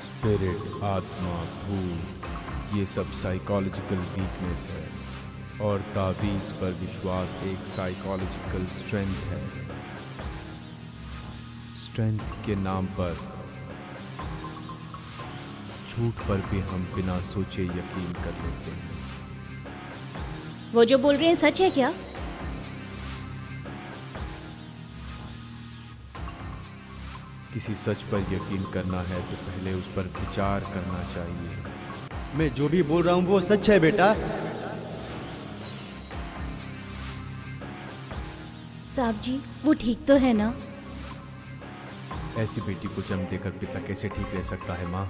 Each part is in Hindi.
स्पिरिट, आत्मा, भूत, ये सब साइकोलॉजिकल वीकनेस है और ताबीज़ पर विश्वास एक साइकोलॉजिकल स्ट्रेंथ है। स्ट्रेंथ के नाम पर झूठ पर भी हम बिना सोचे यकीन कर लेते हैं। वो जो बोल रहे हैं सच है क्या? किसी सच पर यकीन करना है तो पहले उस पर विचार करना चाहिए। मैं जो भी बोल रहा हूँ वो सच है बेटा। साहब जी, वो ठीक तो है ना? ऐसी बेटी को जन्म देकर पिता कैसे ठीक रह सकता है माँ?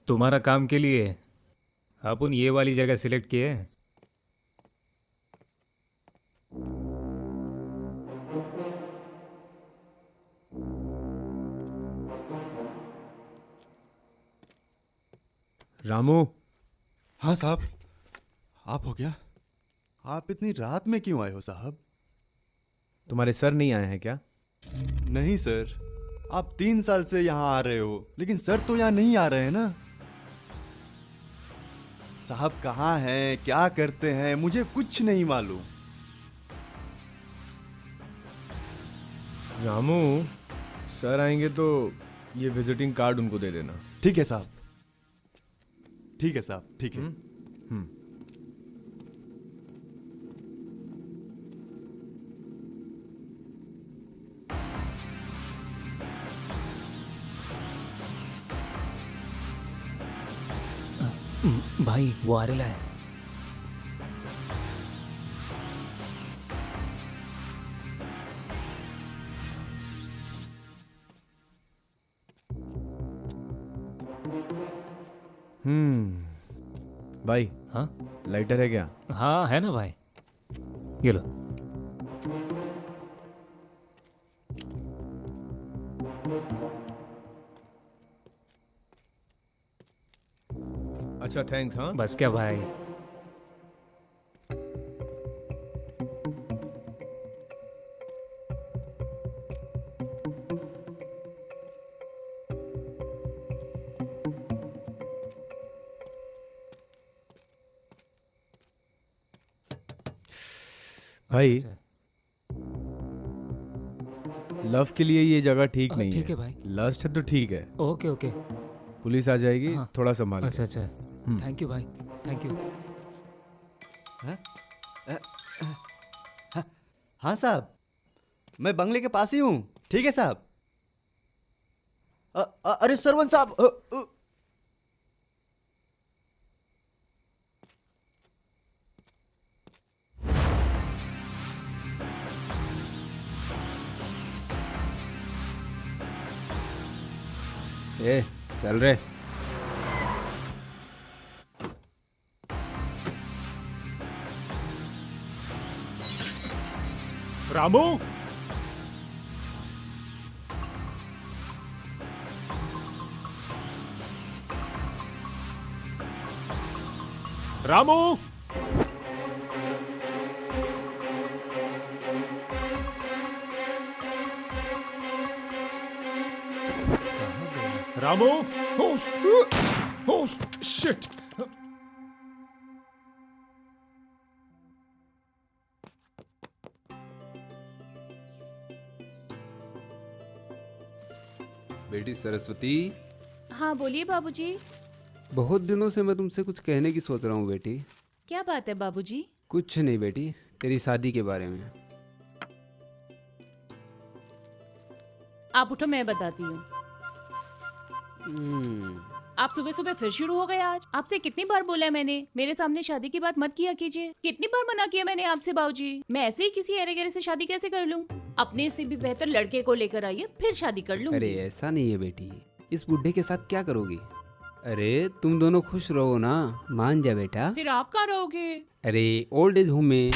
तुम्हारा काम के लिए अपन ये वाली जगह सिलेक्ट किए। रामू, हाँ साहब, आप हो क्या? आप इतनी रात में क्यों आए हो साहब? तुम्हारे सर नहीं आए हैं क्या? नहीं सर, आप 3 साल से यहाँ आ रहे हो, लेकिन सर तो यहाँ नहीं आ रहे हैं ना। साहब कहाँ हैं, क्या करते हैं, मुझे कुछ नहीं मालूम। रामू, सर आएंगे तो ये विजिटिंग कार्ड उनको दे देना। ठीक है साहब, ठीक है साहब, ठीक है। भाई वो आ रहा है। भाई, हाँ लाइटर है क्या? हाँ है ना भाई, ये लो। अच्छा थैंक्स। हाँ बस क्या भाई। भाई, अच्छा, लव के लिए ये जगह ठीक नहीं ठीक है। है भाई। लस्ट है तो ठीक है। Okay okay. पुलिस आ जाएगी, हाँ। थोड़ा संभाल अच्छा के। अच्छा, थैंक यू भाई, थैंक यू। हाँ साहब, मैं बंगले के पास ही हूँ। ठीक है साहब। अरे सरवन साहब, ए, चल रे। रामू, रामू, रामू, होश, होश, शिट। बेटी सरस्वती, हाँ बोलिए बाबूजी। बहुत दिनों से मैं तुमसे कुछ कहने की सोच रहा हूँ बेटी। क्या बात है बाबूजी? कुछ नहीं बेटी, तेरी शादी के बारे में। आप उठो, मैं बताती हूँ। आप सुबह सुबह फिर शुरू हो गए आज। आपसे कितनी बार बोला है मैंने, मेरे सामने शादी की बात मत किया कीजिए। कितनी बार मना किया मैंने आपसे बाबूजी। मैं ऐसे ही किसी अरे गरे से शादी कैसे कर लूँ? अपने से भी बेहतर लड़के को लेकर आइए, फिर शादी कर लूँ। अरे ऐसा नहीं है बेटी, इस बुढ़े के साथ क्या करोगी? अरे तुम दोनों खुश रहो ना, मान जा बेटा। फिर आप कहाँ रहोगे? अरे ओल्ड एज होम में।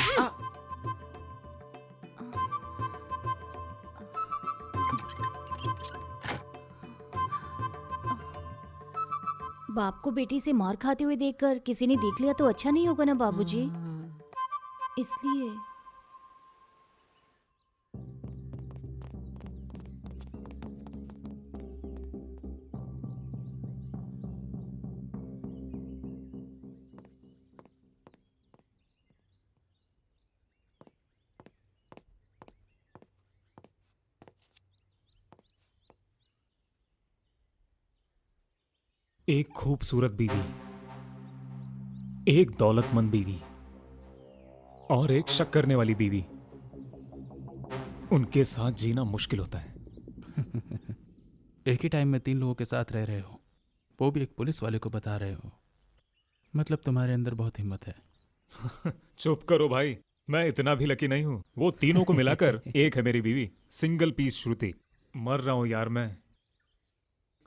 बाप को बेटी से मार खाते हुए देखकर किसी ने देख लिया तो अच्छा नहीं होगा ना बाबूजी, इसलिए। एक खूबसूरत बीवी, एक दौलतमंद बीवी और एक शक करने वाली बीवी, उनके साथ जीना मुश्किल होता है। एक ही टाइम में 3 लोगों के साथ रह रहे हो, वो भी एक पुलिस वाले को बता रहे हो। मतलब तुम्हारे अंदर बहुत हिम्मत है। चुप करो भाई, मैं इतना भी लकी नहीं हूं। वो तीनों को मिलाकर एक है मेरी बीवी, सिंगल पीस श्रुति। मर रहा हूं यार मैं।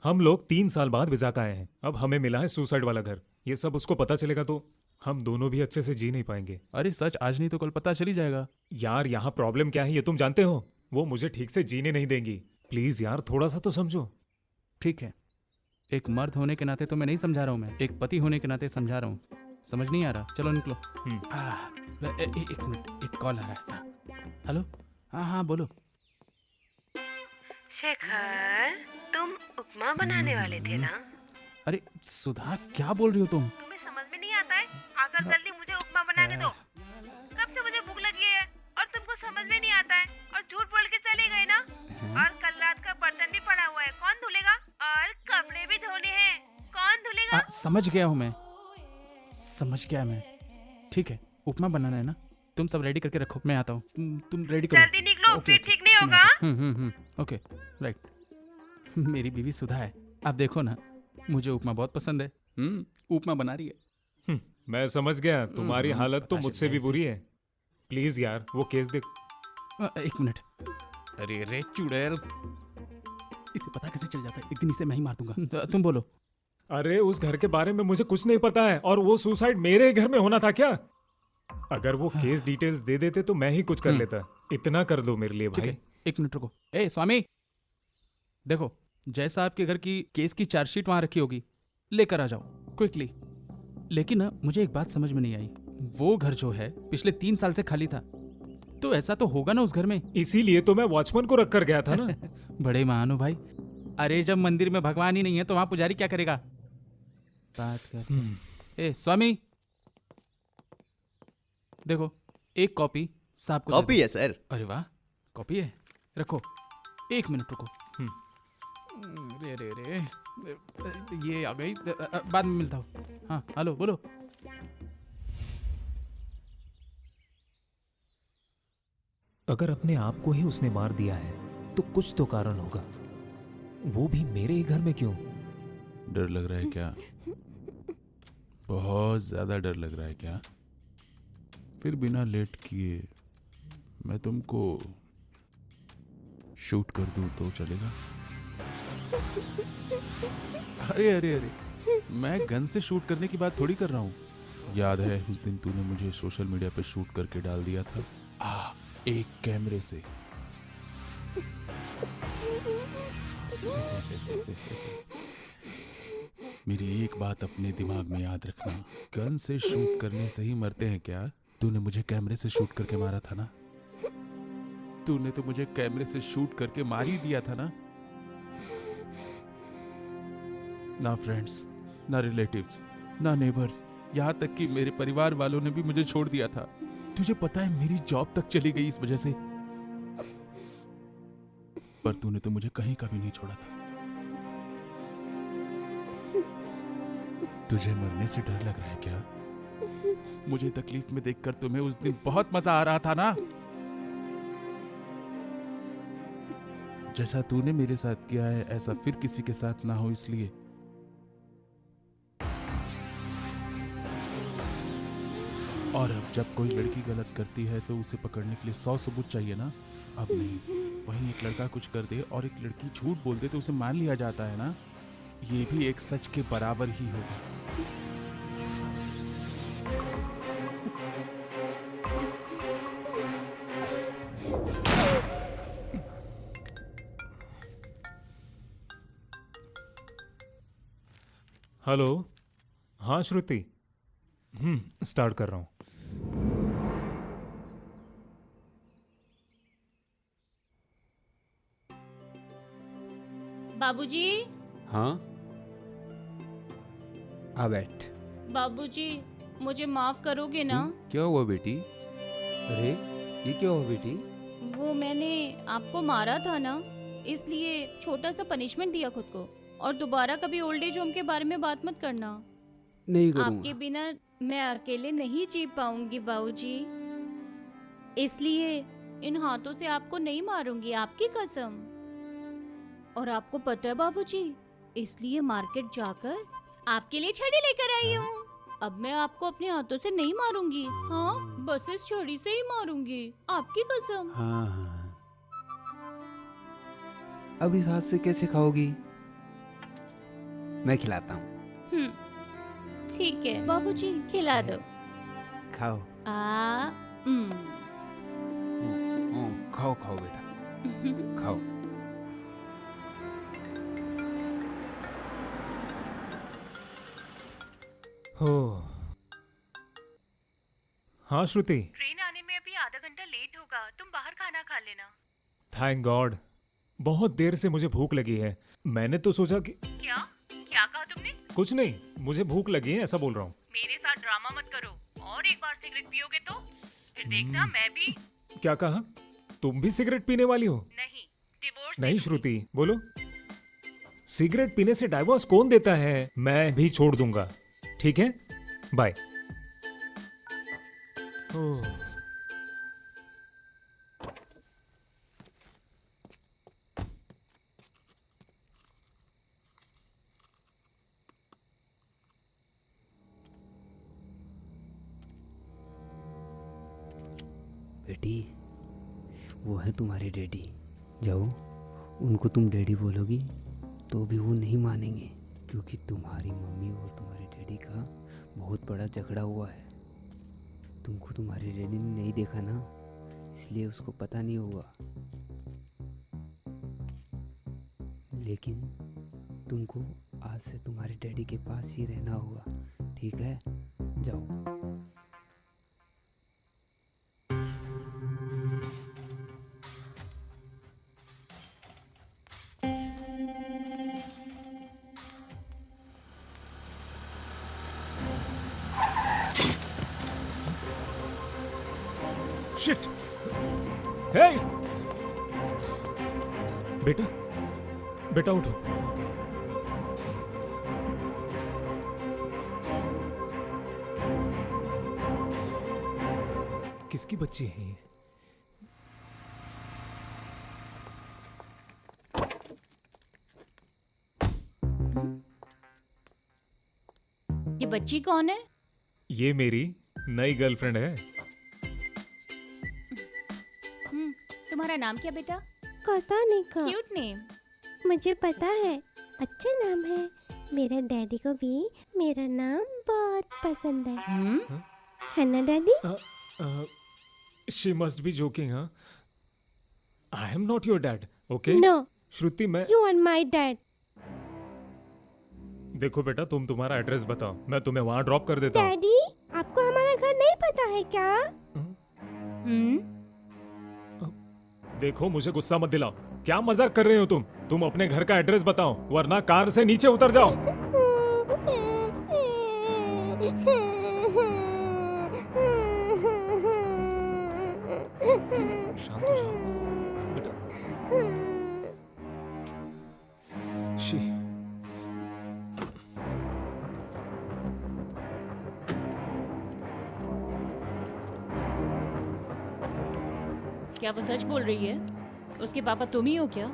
हम लोग 3 साल बाद विजाक आए हैं, अब हमें मिला है सुसाइड वाला घर। ये सब उसको पता चलेगा तो हम दोनों भी अच्छे से जी नहीं पाएंगे। अरे सच आज नहीं तो कल पता चल ही जाएगा। यार यहाँ प्रॉब्लम क्या है ये तुम जानते हो? वो मुझे ठीक से जीने नहीं देंगी। प्लीज यार थोड़ा सा तो समझो। ठीक है, एक मर्द होने के नाते तो मैं नहीं समझा रहा हूँ, मैं एक पति होने के नाते समझा रहा हूँ। समझ नहीं आ रहा? चलो निकलो। एक मिनट, एक कॉल आ रहा है। हेलो, हाँ हाँ बोलो। शेखर, तुम उपमा बनाने वाले थे ना? अरे सुधा, क्या बोल रही हो तुम? तुम्हें समझ में नहीं आता है? आकर जल्दी मुझे उपमा बना के दो। कब से मुझे भूख लगी है और तुमको समझ में नहीं आता है और झूठ बोल के चले गए ना। और कल रात का बर्तन भी पड़ा हुआ है, कौन धुलेगा? और कपड़े भी धोने हैं, कौन धुलेगा? समझ गया हूँ मैं, समझ गया मैं। ठीक है, उपमा बनाना है ना, तुम सब रेडी करके रखो, मैं आता हूँ। तुम रेडी करो। जल्दी निकलो, फिर ठीक नहीं होगा। Okay right. मेरी बीवी सुधा है, आप देखो ना, मुझे उपमा बहुत पसंद है। उपमा बना रही है। मैं समझ गया, तुम्हारी हालत तो मुझसे भी बुरी है। प्लीज यार वो केस देख। एक मिनट। अरे रे चुड़ैल, इसे पता कैसे चल जाता है? एक दिन इसे मैं ही मार दूंगा। तुम बोलो। अरे उस घर के बारे में मुझे कुछ नहीं पता है, और वो सुसाइड मेरे घर में होना था क्या? अगर वो केस डिटेल्स दे देते तो मैं ही कुछ कर लेता। इतना कर दो मेरे लिए भाई। एक मिनट रुको। ए स्वामी, देखो जैसा आपके घर की केस की चार्जशीट वहां रखी होगी, लेकर आ जाओ क्विकली। लेकिन ना मुझे एक बात समझ में नहीं आई, वो घर जो है पिछले 3 साल से खाली था, तो ऐसा तो होगा ना उस घर में। इसीलिए तो मैं वॉचमैन को रख कर गया था ना। बड़े महान हो भाई। अरे जब मंदिर में भगवान ही नहीं है तो वहां पुजारी क्या करेगा? बात कर। ए स्वामी, देखो एक कॉपी साहब को। कॉपी है सर। अरे वाह, कॉपी है, रखो। 1 मिनट रुको। रे रे रे, ये आ गई, बाद में मिलता हूँ। हाँ हेलो बोलो। अगर अपने आप को ही उसने मार दिया है तो कुछ तो कारण होगा, वो भी मेरे ही घर में क्यों? डर लग रहा है क्या? बहुत ज्यादा डर लग रहा है क्या? फिर बिना लेट किए मैं तुमको शूट कर दूं तो चलेगा? अरे अरे अरे, मैं गन से शूट करने की बात थोड़ी कर रहा हूँ। याद है उस दिन तूने मुझे सोशल मीडिया पे शूट करके डाल दिया था, एक कैमरे से। मेरी एक बात अपने दिमाग में याद रखना, गन से शूट करने से ही मरते हैं क्या? तूने मुझे कैमरे से शूट करके मारा था ना? तूने तो मुझे कैमरे से शूट करके मार ही दिया था ना? ना फ्रेंड्स, ना रिलेटिव्स, ना नेबर्स, यहाँ तक कि मेरे परिवार वालों ने भी मुझे छोड़ दिया था। तुझे पता है मेरी जॉब तक चली गई इस वजह से। पर तूने तो मुझे कहीं का भी नहीं छोड़ा था। तुझे मरने से डर लग रहा है क्या? मुझे तकलीफ में देखकर तुम्हें उस दिन बहुत मजा आ रहा था ना? जैसा तूने मेरे साथ किया है ऐसा फिर किसी के साथ ना हो, इसलिए। और अब जब कोई लड़की गलत करती है तो उसे पकड़ने के लिए 100 सबूत चाहिए ना? अब नहीं। वहीं एक लड़का कुछ कर दे और एक लड़की झूठ बोल दे तो उसे मान लिया जाता है ना? ये भी एक सच के बराबर ही होगा। हेलो। हाँ श्रुति, स्टार्ट कर रहा हूँ। बाबूजी, हाँ, आ बैठ। बाबूजी, मुझे माफ करोगे ना? क्या हुआ बेटी? अरे ये क्या हुआ बेटी? वो मैंने आपको मारा था ना, इसलिए छोटा सा पनिशमेंट दिया खुद को। और दोबारा कभी ओल्ड एज होम के बारे में बात मत करना। नहीं आपके करूँगा। बिना मैं अकेले नहीं जी पाऊंगी बाबूजी, इसलिए इन हाथों से आपको नहीं मारूंगी, आपकी कसम। और आपको पता है बाबूजी, इसलिए मार्केट जाकर आपके लिए छड़ी लेकर आई हूँ। अब मैं आपको अपने हाथों से नहीं मारूंगी, हाँ, बस इस छड़ी से ही मारूंगी, आपकी कसम। हाँ हाँ। अब इस हाथ से कैसे खाओगी? मैं खिलाता हूँ। ठीक है बाबूजी, खिला दो। खाओ। खाओ खाओ बेटा, खाओ। हो। हाँ श्रुति, ट्रेन आने में अभी आधा घंटा लेट होगा, तुम बाहर खाना खा लेना। थैंक गॉड, बहुत देर से मुझे भूख लगी है। मैंने तो सोचा कि क्या क्या कहा तुमने? कुछ नहीं, मुझे भूख लगी है ऐसा बोल रहा हूँ। मेरे साथ ड्रामा मत करो, और एक बार सिगरेट पियोगे तो फिर देखना मैं भी। क्या कहा? तुम भी सिगरेट पीने वाली हो? नहीं, डिवोर्स नहीं श्रुति, बोलो। सिगरेट पीने से डाइवोर्स कौन देता है? मैं भी छोड़ दूंगा, ठीक है? बाय। ओह, बेटी, वो है तुम्हारे डैडी। जाओ, उनको तुम डैडी बोलोगी तो भी वो नहीं मानेंगे, क्योंकि तुम्हारी मम्मी और तुम्हारे डैडी का बहुत बड़ा झगड़ा हुआ है। तुमको तुम्हारे डैडी ने नहीं देखा ना, इसलिए उसको पता नहीं होगा। लेकिन तुमको आज से तुम्हारे डैडी के पास ही रहना होगा, ठीक है? जाओ। शिट! हे! बेटा, बेटा उठो। किसकी बच्ची है ये? ये बच्ची कौन है? ये मेरी नई गर्लफ्रेंड है। तुम्हारा नाम क्या बेटा? कोतानिका। Cute name. मुझे पता है, अच्छा नाम है। मेरे डैडी को भी मेरा नाम बहुत पसंद है ना daddy? She must be joking. हाँ, I am not your dad, okay? No, Shruti, मैं यू आर माय डैड। देखो बेटा, तुम तुम्हारा एड्रेस बताओ, मैं तुम्हें वहाँ ड्रॉप कर देता हूँ। डैडी, आपको हमारा घर नहीं पता है क्या? देखो, मुझे गुस्सा मत दिलाओ। क्या मजाक कर रहे हो तुम? तुम अपने घर का एड्रेस बताओ, वरना कार से नीचे उतर जाओ। शांत हो जाओ बेटा। शी। क्या वो सच बोल रही है? उसके पापा तुम ही हो क्या?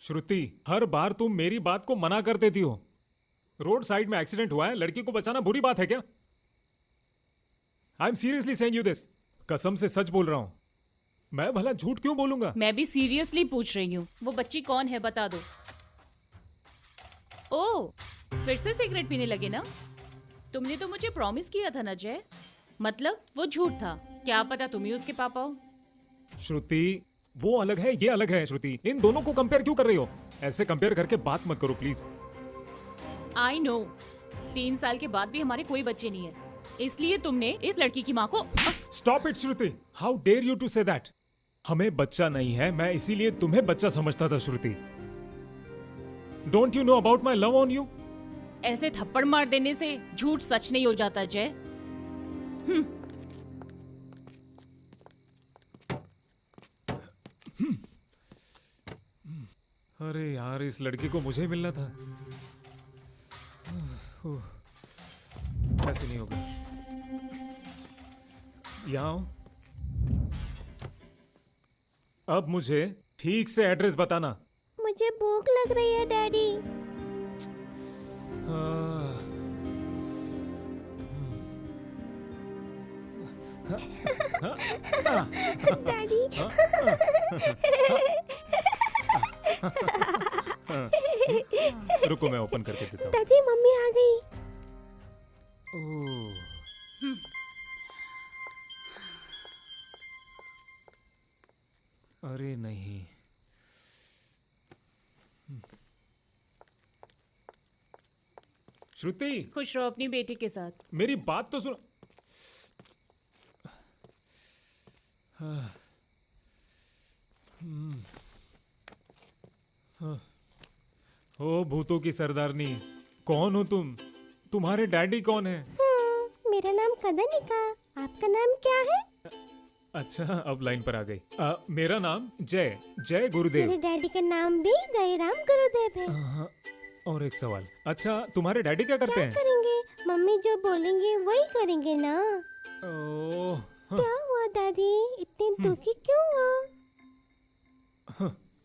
श्रुति, हर बार तुम मेरी बात को मना कर देती हो। रोड साइड में एक्सीडेंट हुआ है, लड़की को बचाना बुरी बात है क्या? I am seriously saying you this. कसम से सच बोल रहा हूं। मैं भला झूठ क्यों बोलूंगा? मैं भी सीरियसली पूछ रही हूँ। वो बच्ची कौन है बता दो। ओह, फिर से सिगरेट पीने लगे ना? तुमने तो मुझे प्रॉमिस किया था ना जय। मतलब वो झूठ था। क्या पता तुम ही उसके पापा हो। श्रुति, वो अलग है, ये अलग है। श्रुति, इन दोनों को कंपेयर क्यों कर रही हो? ऐसे कंपेयर करके बात मत करो प्लीज। आई नो, 3 साल के बाद भी हमारे कोई बच्चे नहीं है, इसलिए तुमने इस लड़की की माँ को। Stop it Shruti, how dare you to say that. हमें बच्चा नहीं है, मैं इसीलिए तुम्हें बच्चा समझता था Shruti. Don't you know about my love on you? ऐसे थप्पड़ मार देने से झूठ सच नहीं हो जाता जय। अरे यार, इस लड़की को मुझे मिलना था। ऐसे नहीं होगा। यहाँ आओ। अब मुझे ठीक से एड्रेस बताना। मुझे भूख लग रही है डैडी। डैडी। रुको, मैं ओपन करके देता हूँ। दादी, मम्मी आ गई। ओह, अरे नहीं। श्रुति, खुश रहो अपनी बेटी के साथ। मेरी बात तो सुनो। ओ भूतों की सरदारनी, कौन हो तुम? तुम्हारे डैडी कौन है? मेरा नाम कदनिका। आपका नाम क्या है? अच्छा, अब लाइन पर आ गई। मेरा नाम जय, जय गुरुदेव। मेरे डैडी का नाम भी जयराम गुरुदेव है। और एक सवाल, अच्छा तुम्हारे डैडी क्या करते क्या हैं? करेंगे? मम्मी जो बोलेंगे वही करेंगे ना। ओह, क्या हुआ दादी, इतनी दुखी क्यों हो?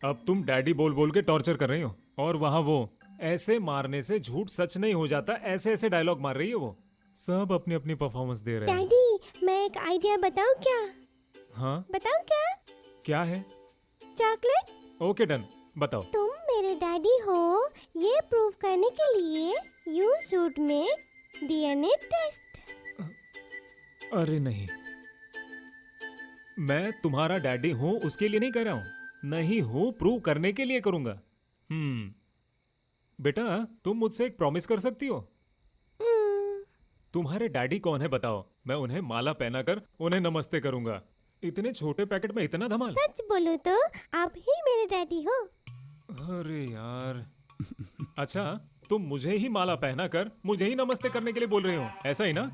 अब तुम डैडी बोल बोल के टॉर्चर कर रही हो, और वहाँ वो ऐसे मारने से झूठ सच नहीं हो जाता, ऐसे ऐसे डायलॉग मार रही है वो। सब अपनी अपनी परफॉर्मेंस दे रहे हैं। डैडी, मैं एक आइडिया बताऊं क्या? हाँ, बताऊं क्या? क्या है? चॉकलेट। ओके डन, बताओ। तुम मेरे डैडी हो ये प्रूव करने के लिए you should make DNA test. अरे नहीं, मैं तुम्हारा डैडी हूं उसके लिए नहीं कर रहा हूं, नहीं हूं प्रूव करने के लिए करूंगा। बेटा, तुम मुझसे एक प्रॉमिस कर सकती हो? तुम्हारे डैडी कौन है बताओ, मैं उन्हें माला पहनाकर उन्हें नमस्ते करूंगा। इतने छोटे पैकेट में इतना धमाल। सच बोलो तो आप ही मेरे डैडी हो। अरे यार। अच्छा, तुम मुझे ही माला पहनाकर मुझे ही नमस्ते करने के लिए बोल रहे हो, ऐसा ही ना?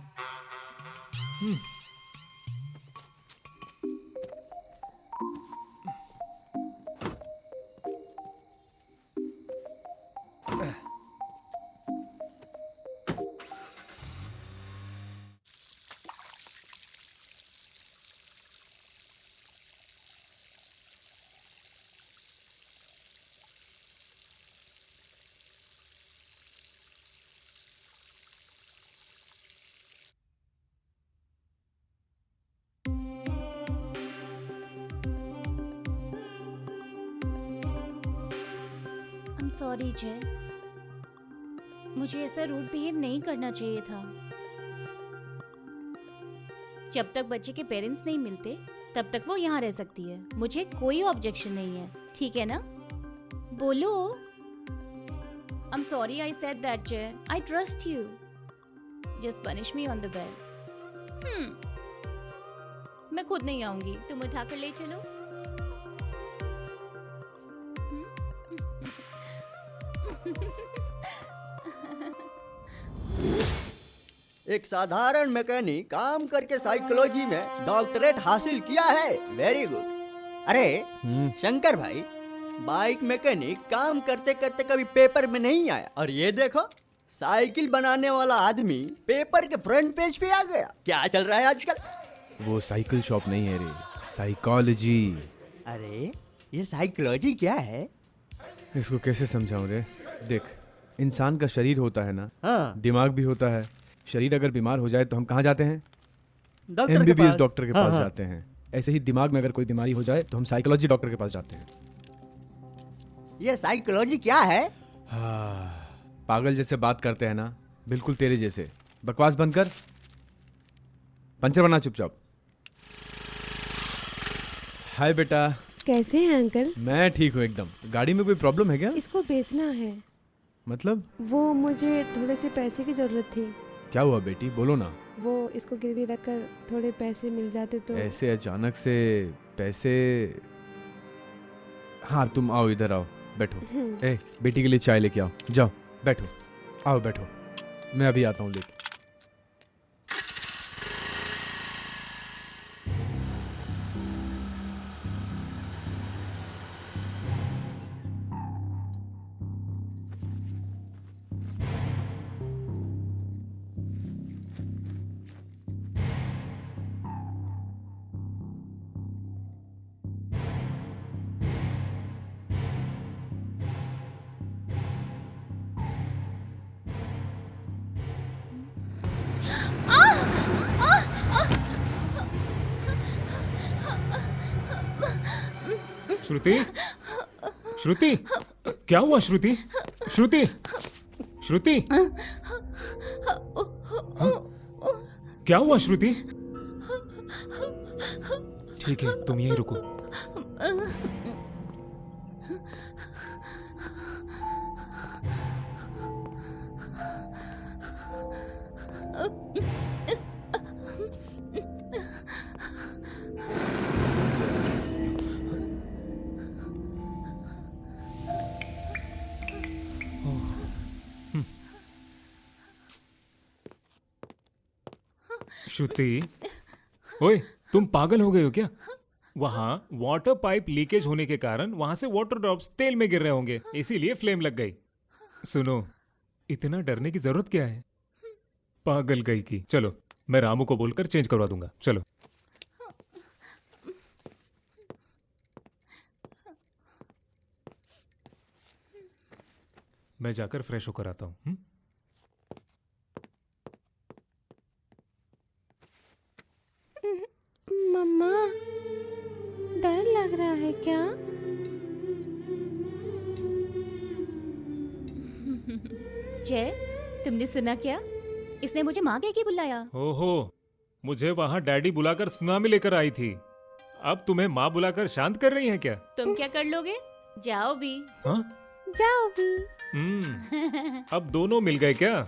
सॉरी जय, मुझे ऐसा रूड बिहेव नहीं करना चाहिए था। जब तक बच्चे के पेरेंट्स नहीं मिलते तब तक वो यहाँ रह सकती है, मुझे कोई ऑब्जेक्शन नहीं है, ठीक है ना? बोलो। I am sorry I said that Jay, I trust you, just punish me on the bed. मैं खुद नहीं आऊंगी, तुम उठाकर ले चलो। एक साधारण मैकेनिक काम करके साइकोलॉजी में डॉक्टरेट हासिल किया है। Very good. अरे शंकर भाई, बाइक मैकेनिक काम करते करते कभी पेपर में नहीं आया, और ये देखो साइकिल बनाने वाला आदमी पेपर के फ्रंट पेज पे आ गया। क्या चल रहा है आजकल? वो साइकिल शॉप नहीं है रे, साइकोलॉजी। अरे ये साइकोलॉजी क्या है? इसको कैसे समझाऊं रे? देख, इंसान का शरीर होता है ना, हाँ, दिमाग भी होता है। शरीर अगर बीमार हो जाए तो हम कहाँ जाते हैं? डॉक्टर के एमबीबीएस पास। डॉक्टर के हाँ, पास हाँ। जाते हैं। ऐसे ही दिमाग में अगर कोई बीमारी हो जाए तो हम साइकोलॉजी डॉक्टर के पास जाते हैं। ये साइकोलॉजी क्या है? हाँ, पागल जैसे बात करते हैं ना, बिल्कुल तेरे जैसे। बकवास बंद कर, पंचर बना चुपचाप। हाय बेटा। कैसे हैं अंकल? मैं ठीक हूँ एकदम। गाड़ी में कोई प्रॉब्लम है क्या? इसको बेचना है। मतलब वो मुझे थोड़े से पैसे की जरूरत थी। क्या हुआ बेटी, बोलो ना। वो इसको गिरवी रखकर थोड़े पैसे मिल जाते तो। ऐसे अचानक से पैसे? हाँ तुम आओ, इधर आओ, बैठो। ए बेटी के लिए चाय लेके आओ, जाओ बैठो, आओ बैठो, मैं अभी आता हूँ लेके। श्रुति, श्रुति, क्या हुआ श्रुति? श्रुति, श्रुति, हाँ? क्या हुआ श्रुति? ठीक है, तुम यहीं रुको। श्रुति, ओए तुम पागल हो गए हो क्या? वहां वाटर पाइप लीकेज होने के कारण वहां से वाटर ड्रॉप्स तेल में गिर रहे होंगे, इसीलिए फ्लेम लग गई। सुनो, इतना डरने की जरूरत क्या है? पागल गई की। चलो मैं रामू को बोलकर चेंज करवा दूंगा। चलो। मैं जाकर फ्रेश होकर आता हूँ। मम्मा, डर लग रहा है क्या? जय, तुमने सुना क्या? इसने मुझे माँ कह के बुलाया। ओहो, मुझे वहां डैडी बुलाकर सुनामी लेकर आई थी। अब तुम्हें माँ बुलाकर शांत कर रही हैं क्या? तुम क्या कर लोगे? जाओ भी। हाँ? जाओ भी। अब दोनों मिल गए क्या?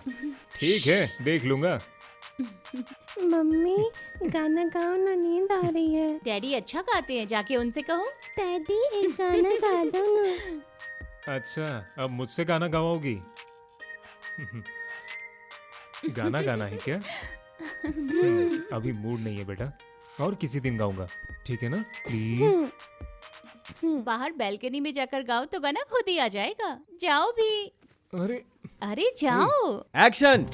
ठीक है, देख लूंगा। मम्मी, गाना गाओ ना, नींद आ रही है। डैडी अच्छा गाते हैं, जाके उनसे कहो। डैडी एक गाना गा दो ना। अच्छा, अब मुझसे गाना गवाओगी? गाना गाना है क्या? अभी मूड नहीं है बेटा, और किसी दिन गाऊंगा, ठीक है ना? प्लीज। बाहर बैल्कनी में जाकर गाओ तो गाना खुद ही आ जाएगा। जाओ भी। अरे जाओ। एक्शन।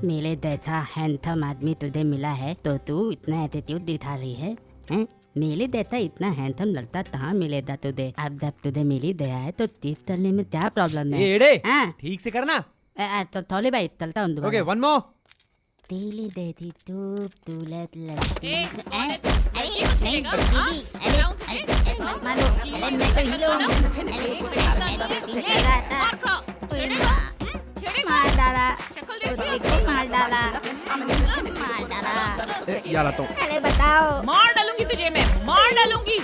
मेरे जैसा हैंडसम आदमी तुझे मिला है तो तू इतना एटीट्यूड दिखा रही है, हैं? मेरे जैसा इतना हैंडसम लगता कहाँ मिलेगा तुझे? अब जब तुझे मिली दया है तो तीस चलने में क्या प्रॉब्लम है? एड़े, हाँ? ठीक से करना। तो थोड़े भाई चलता हूँ। Okay, one more. तीली दे दी तू तुलत लड़की। ए, अरे नहीं, नहीं, अरे मानो, अरे मैं तो हीरो हूँ। मार डाला, मार डाला, मार डाला। यार आता हूँ। अरे बताओ। मार डालूंगी तुझे मैं, मार डालूंगी।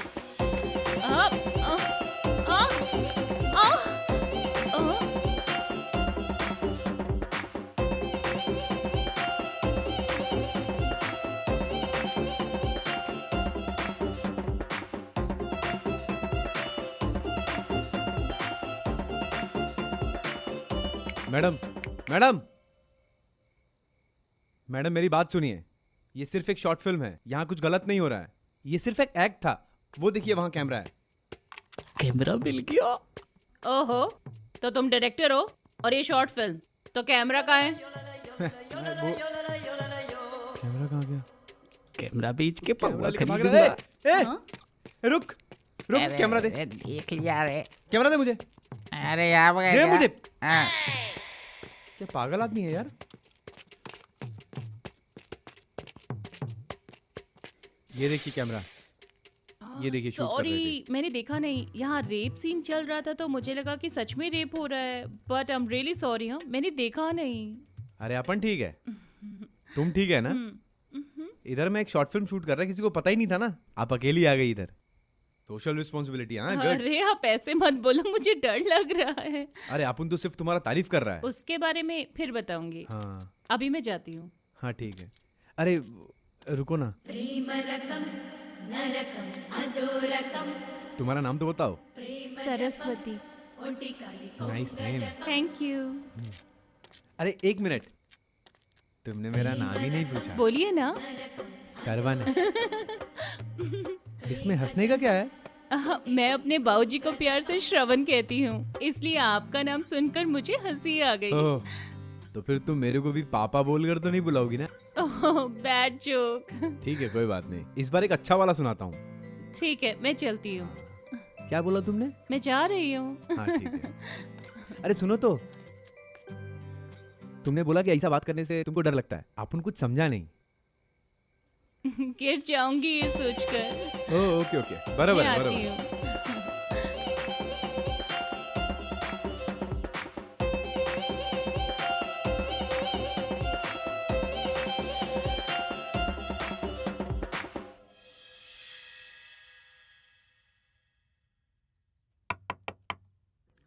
मैडम, मैडम, मैडम मेरी बात सुनिए। ये सिर्फ एक शॉर्ट फिल्म है, यहाँ कुछ गलत नहीं हो रहा है। ये सिर्फ एक एक्ट था। वो देखिए वहाँ कैमरा है। कैमरा मिल गया। ओहो, तो तुम डायरेक्टर हो और ये शॉर्ट फिल्म, तो कैमरा कहाँ है? वो कैमरा कहाँ गया? कैमरा बेच के पौवा लेके भाग खरीदूंगा। रहा है। ए, रुक रुक, कैमरा दे, देख लिया रे। कैमरा दे मुझे, अरे यार वो दे क्या? मुझे। हाँ। क्या पागल आदमी है यार। ये देखिए कैमरा, ये देखिए शूट कर रहे सॉरी, मैंने देखा नहीं। यहाँ रेप सीन चल रहा था तो मुझे लगा कि सच में रेप हो रहा है, but I am really sorry. हाँ, मैंने देखा नहीं। थे। अरे अपन ठीक है, तुम ठीक है ना? इधर मैं एक शॉर्ट फिल्म शूट कर रहा, किसी को पता ही नहीं था ना, आप अकेली आ गई इधर। Social responsibility. हाँ गुड। अरे आप ऐसे मत बोलो, मुझे डर लग रहा है। अरे अपन तो सिर्फ तुम्हारा तारीफ कर रहा है। उसके बारे में फिर बताऊंगी। हाँ अभी मैं जाती हूँ। हाँ ठीक है। अरे रुको ना, तुम्हारा नाम तो बताओ। Saraswati. Nice name. Thank you. अरे एक मिनट, तुमने मेरा नाम ही नहीं पूछा। बोलिए ना। सरवन। इसमें हंसने का क्या है? मैं अपने बाबूजी को प्यार से श्रवण कहती हूँ, इसलिए आपका नाम सुनकर मुझे हंसी आ गई। ओह, तो फिर तुम मेरे को भी पापा बोलकर तो नहीं बुलाओगी ना? ओह, बैड जोक। ठीक है कोई बात नहीं, इस बार एक अच्छा वाला सुनाता हूँ। ठीक है, मैं चलती हूँ। क्या बोला तुमने? मैं जा रही हूँ। हाँ ठीक है। अरे सुनो तो, तुमने बोला कि ऐसा बात करने से तुमको डर लगता है, अपन कुछ समझा नहीं। गिर जाऊंगी ये सोचकर। ओह ओके ओके, बराबर मैं आती बराबर। हूँ।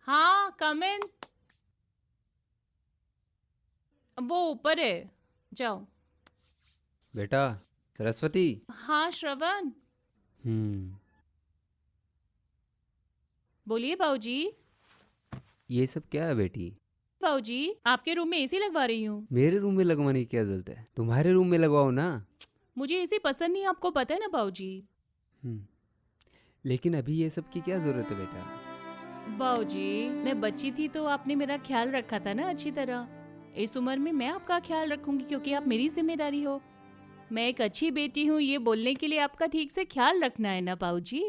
हाँ, कम इन। वो ऊपर है, जाओ। बेटा सरस्वती। हाँ श्रवण, बोलिए बाबूजी। ये सब क्या है बेटी? बाबूजी, आपके रूम में एसी लगवा रही हूँ। मेरे रूम में लगवाने की क्या जरूरत है? तुम्हारे रूम में लगवाओ ना। मुझे एसी पसंद नहीं, आपको पता है ना बाबूजी। लेकिन अभी ये सब की क्या जरूरत है बेटा? बाबूजी, मैं बच्ची थी तो आपने मेरा ख्याल रखा था ना अच्छी तरह। इस उम्र में मैं आपका ख्याल रखूंगी क्योंकि आप मेरी जिम्मेदारी हो। मैं एक अच्छी बेटी हूँ, ये बोलने के लिए आपका ठीक से ख्याल रखना है ना बाबूजी।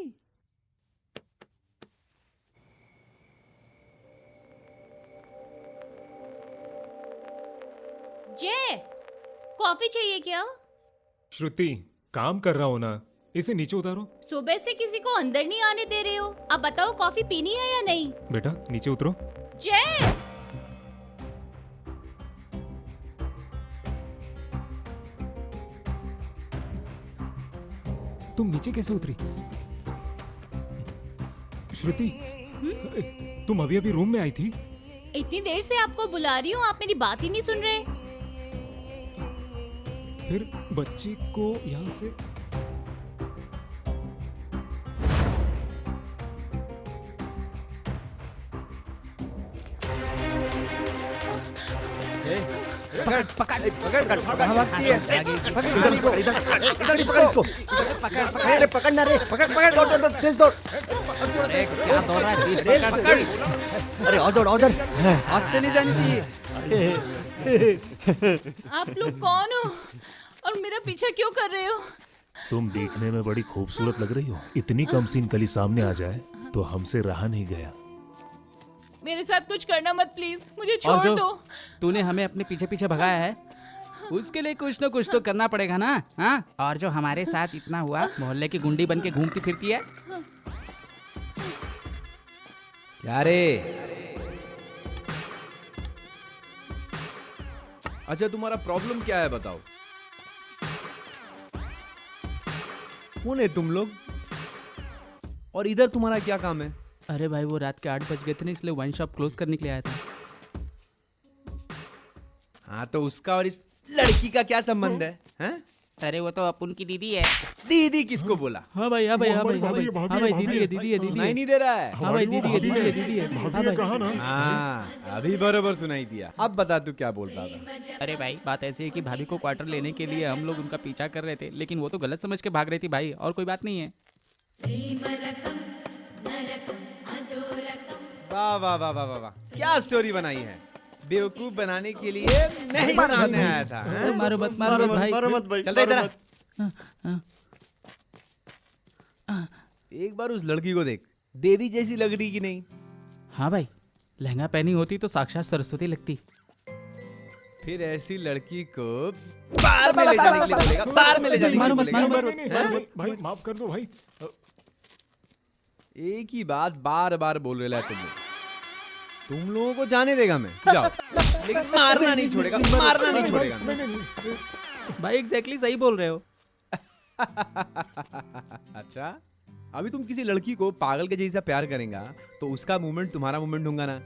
जय, कॉफी चाहिए क्या? श्रुति, काम कर रहा हूँ ना, इसे नीचे उतारो। सुबह से किसी को अंदर नहीं आने दे रहे हो। अब बताओ कॉफी पीनी है या नहीं? बेटा नीचे उतरो। जय, तुम नीचे कैसे उतरी? श्रुति, तुम अभी अभी रूम में आई थी? इतनी देर से आपको बुला रही हूँ, आप मेरी बात ही नहीं सुन रहे। फिर बच्ची को यहाँ से पकड़ पकड़ पकड़ पकड़, कहाँ भागती है? इधर इसको, इधर ही पकड़ इसको। अरे पकड़ना रे, पकड़ पकड़, दौड़ दौड़ तेज दौड़। अरे क्या दौड़ रहा है? तेज पकड़। अरे और दौड़ और दौड़। हाथ से नहीं जानी चाहिए। आप लोग कौन हो और मेरा पीछा क्यों कर रहे हो? तुम देखने में बड़ी खूबसूरत लग रही हो। इतनी कम सीन कली सामने आ जाए तो हमसे रहा नहीं गया। मेरे साथ कुछ करना मत प्लीज, मुझे और छोड़ जो दो। तूने हमें अपने पीछे पीछे भगाया है, उसके लिए कुछ न कुछ तो करना पड़ेगा ना। हाँ, और जो हमारे साथ इतना हुआ, मोहल्ले की गुंडी बन के घूमती फिरती है। क्या रे? अच्छा तुम्हारा प्रॉब्लम क्या है बताओ? कौन है तुम लोग? और इधर तुम्हारा क्या काम है? अरे भाई, वो रात के 8 बज गए थे ना, इसलिए वाइन शॉप क्लोज करने के लिए आया था। हाँ तो उसका और इस लड़की का क्या संबंध है? हैं? अरे वो तो अपन की दीदी है। दीदी किसको बोला? हाँ भाई, हाँ भाई, हाँ भाई, हाँ भाई, हाँ भाई, दीदी है, दीदी है, दीदी सुनाई है। नहीं दे रहा है? हाँ भाई, दीदी है, दीदी है, दीदी है। हाँ भाई। हाँ अभी बरोबर सुनाई दिया। अब बता तू क्या बोल रहा था? अरे भाई, बात ऐसी है कि भाभी को क्वार्टर लेने के लिए हम लोग उनका पीछा कर रहे थे, लेकिन वो तो गलत समझ के भाग रही थी भाई, और कोई बात नहीं है। वाह वाह वाह वाह वाह वाह, क्या स्टोरी बनाई है। बेवकूफ बनाने के लिए मैं ही सामने आया था। हैं? मारो मत, मारो मत भाई। चल इधर आ। एक बार उस लड़की को देख, देवी जैसी लग रही कि नहीं? हाँ भाई, लहंगा पहनी होती तो साक्षात सरस्वती लगती। फिर ऐसी लड़की को बार में ले जाने के लिए बोलेगा, बार में ले जाने के लिए बोलेगा। भाई माफ कर दो भाई। एक ही बात बार बार बोल रहे है तुम लोग। तुम लोगों को जाने देगा मैं, जाओ, लेकिन मारना नहीं छोड़ेगा, मारना नहीं छोड़ेगा मैं। भाई एग्जैक्टली सही बोल रहे हो। अच्छा, अभी तुम किसी लड़की को पागल के जैसा प्यार करेगा तो उसका मूवमेंट तुम्हारा मूवमेंट होगा ना।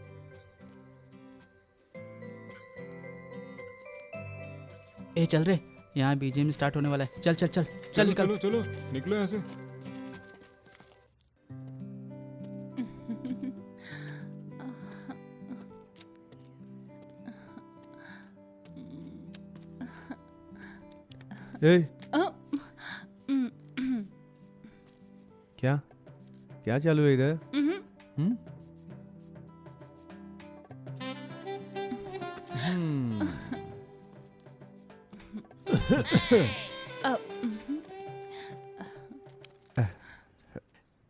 ए चल रे, यहाँ बीजीएम स्टार्ट होने वाला है। चल चल चल चल निकल। चलो चलो निकलो यहाँ से। ए, क्या क्या चालू है इधर?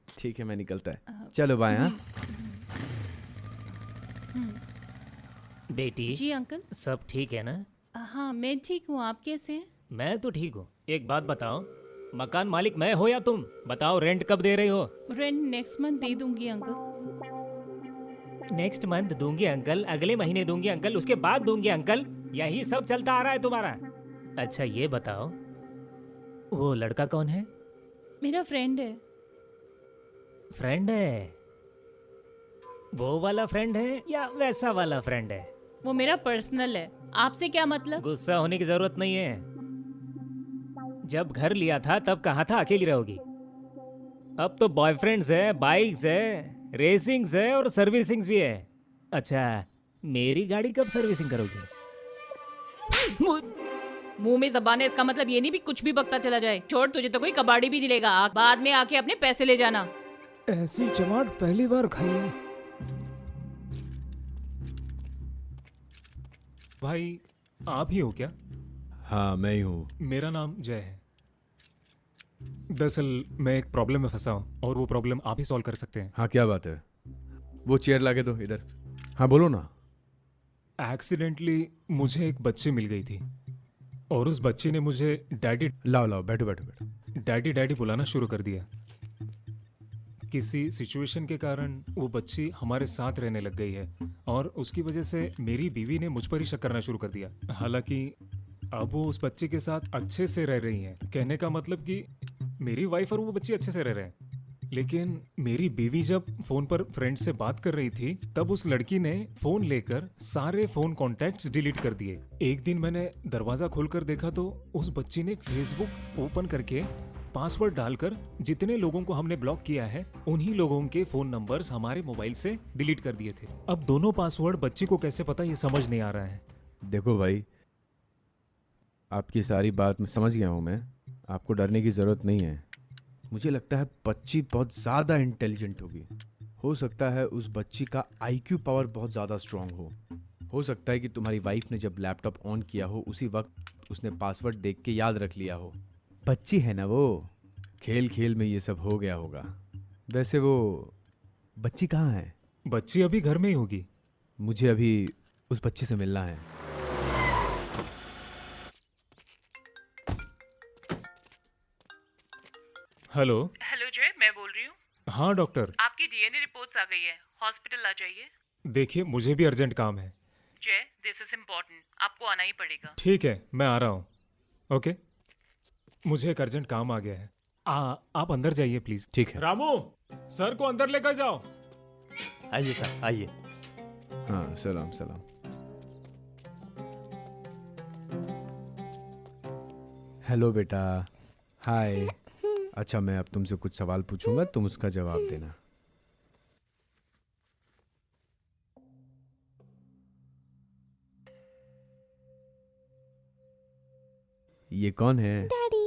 ठीक है, मैं निकलता है। चलो बाय। हाँ बेटी। जी अंकल। सब ठीक है ना? हाँ मैं ठीक हूँ, आप कैसे हैं? मैं तो ठीक हूँ। एक बात बताओ, मकान मालिक मैं हो या तुम? बताओ रेंट कब दे रही हो? रेंट नेक्स्ट मंथ दे दूंगी अंकल। नेक्स्ट मंथ दूंगी अंकल, अगले महीने दूंगी अंकल, उसके बाद दूंगी अंकल, यही सब चलता आ रहा है तुम्हारा। अच्छा ये बताओ, वो लड़का कौन है? मेरा फ्रेंड है। फ्रेंड है? वो वाला फ्रेंड है या वैसा वाला फ्रेंड है? वो मेरा पर्सनल है, आपसे क्या मतलब? गुस्सा होने की जरूरत नहीं है। जब घर लिया था तब कहा था अकेली रहोगी। अब तो बॉयफ्रेंड्स है, बाइक्स है, रेसिंग्स है और सर्विसिंग्स भी है। अच्छा मेरी गाड़ी कब सर्विसिंग करोगी? मुंह में जबान है, इसका मतलब ये नहीं भी कुछ भी बकता चला जाए। छोड़, तुझे तो कोई कबाड़ी भी नहीं लेगा, बाद में आके अपने पैसे ले जाना। ऐसी चमाट पहली बार खाई है। भाई आप ही हो क्या? हाँ मैं ही हूँ। मेरा नाम जय है। दरअसल मैं एक प्रॉब्लम में फंसा हूँ और वो प्रॉब्लम आप ही सॉल्व कर सकते हैं। हाँ क्या बात है? वो चेयर लाके दो इधर। हाँ बोलो ना। एक्सीडेंटली मुझे एक बच्ची मिल गई थी और उस बच्ची ने मुझे डैडी लाओ लाओ, बैठो बैठो बैठो। डैडी डैडी बुलाना शुरू कर दिया। किसी सिचुएशन के कारण वो बच्ची हमारे साथ रहने लग गई है और उसकी वजह से मेरी बीवी ने मुझ पर ही शक करना शुरू कर दिया। हालांकि अब वो उस बच्चे के साथ अच्छे से रह रही हैं। कहने का मतलब कि मेरी वाइफ और वो बच्ची अच्छे से रह रहे हैं। लेकिन मेरी बीवी जब फोन पर फ्रेंड से बात कर रही थी तब उस लड़की ने फोन लेकर सारे फोन कॉन्टैक्ट्स डिलीट कर दिए। एक दिन मैंने दरवाजा खोलकर देखा तो उस बच्ची ने फेसबुक ओपन करके पासवर्ड डालकर जितने लोगों को हमने ब्लॉक किया है उन्हीं लोगों के फोन नंबर्स हमारे मोबाइल से डिलीट कर दिए थे। अब दोनों पासवर्ड बच्ची को कैसे पता ये समझ नहीं आ रहा है। देखो भाई, आपकी सारी बात मैं समझ गया हूँ। मैं आपको डरने की ज़रूरत नहीं है। मुझे लगता है बच्ची बहुत ज़्यादा इंटेलिजेंट होगी। हो सकता है उस बच्ची का IQ पावर बहुत ज़्यादा स्ट्रांग हो सकता है कि तुम्हारी वाइफ ने जब लैपटॉप ऑन किया हो उसी वक्त उसने पासवर्ड देख के याद रख लिया हो। बच्ची है ना वो, खेल खेल में ये सब हो गया होगा। वैसे वो बच्ची कहाँ है? बच्ची अभी घर में ही होगी। मुझे अभी उस बच्ची से मिलना है। हेलो। हेलो जय, मैं बोल रही हूँ। हाँ डॉक्टर। आपकी DNA रिपोर्ट्स आ गई है, हॉस्पिटल आ जाइए। देखिए मुझे भी अर्जेंट काम है। जय, दिस इज इम्पोर्टेंट, आपको आना ही पड़ेगा। ठीक है मैं आ रहा हूँ। ओके, मुझे एक अर्जेंट काम आ गया है। आप अंदर जाइए प्लीज। ठीक है। रामू सर को अंदर लेकर जाओ। आइए सर आइए। हाँ सलाम सलाम। हेलो बेटा। हाय। अच्छा मैं अब तुमसे कुछ सवाल पूछूंगा, तुम उसका जवाब देना। ये कौन है? Daddy.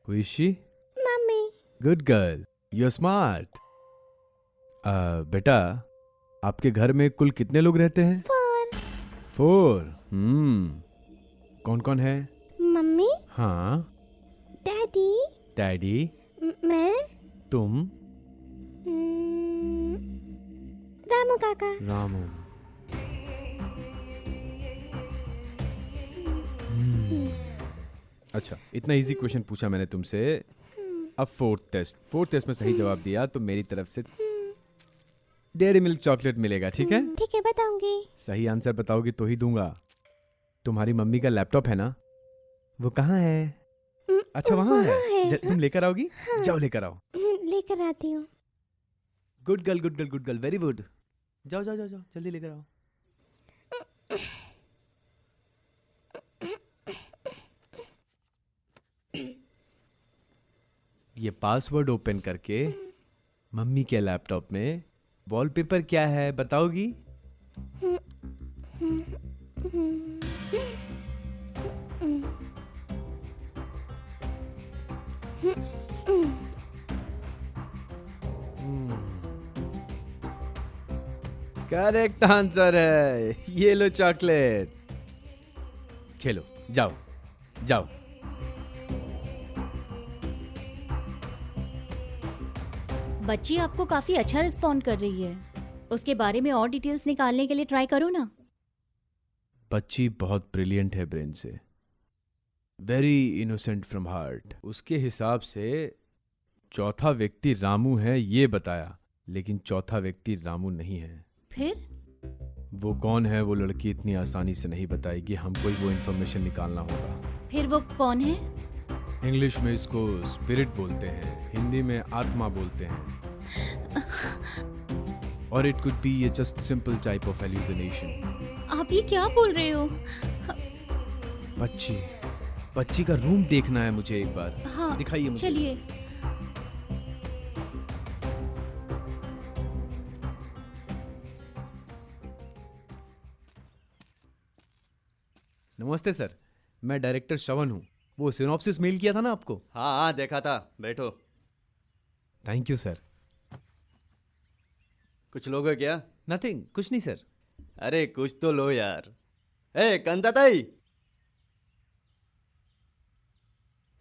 Who is she? Mummy. Good girl. You're smart. बेटा, आपके घर में कुल कितने लोग रहते हैं? 4। 4। कौन कौन है? मम्मी, हाँ डैडी डैडी मैं तुम रामू काका। रामू अच्छा इतना इजी क्वेश्चन पूछा मैंने तुमसे। अब फोर्थ टेस्ट में सही जवाब दिया तो मेरी तरफ से डेयरी मिल्क चॉकलेट मिलेगा, ठीक है? ठीक है बताऊंगी। सही आंसर बताओगी तो ही दूंगा। तुम्हारी मम्मी का लैपटॉप है ना, वो कहाँ है? अच्छा वहाँ है। तुम लेकर आओगी? हाँ। जाओ लेकर आओ। लेकर आती हूँ। Good girl very good. जाओ जाओ जाओ जाओ जल्दी लेकर आओ। ये पासवर्ड ओपन करके मम्मी के लैपटॉप में वॉलपेपर क्या है बताओगी? करेक्ट आंसर है, ये लो चॉकलेट। खेलो जाओ जाओ। बच्ची आपको काफी अच्छा रिस्पॉन्ड कर रही है। उसके बारे में और डिटेल्स निकालने के लिए ट्राई करो ना। बच्ची बहुत ब्रिलियंट है ब्रेन से, वेरी इनोसेंट फ्रॉम हार्ट। उसके हिसाब से चौथा व्यक्ति रामू है ये बताया, लेकिन चौथा व्यक्ति रामू नहीं है। फिर वो कौन है वो लड़की इतनी आसानी से नहीं बताएगी, हमको ही वो इन्फॉर्मेशन निकालना होगा। फिर वो कौन है? इंग्लिश में इसको स्पिरिट बोलते हैं, हिंदी में आत्मा बोलते हैं, और it could be A just simple type of hallucination. आप ये क्या बोल रहे हो? बच्ची का रूम देखना है मुझे एक बार। हाँ, दिखाइए मुझे। चलिए। नमस्ते सर, मैं डायरेक्टर श्रवण हूँ। वो सिनॉप्सिस मेल किया था ना आपको? हाँ देखा था, बैठो। Thank you sir. कुछ लोगे क्या? नथिंग, कुछ नहीं सर। अरे कुछ तो लो यार। ए कंताताई,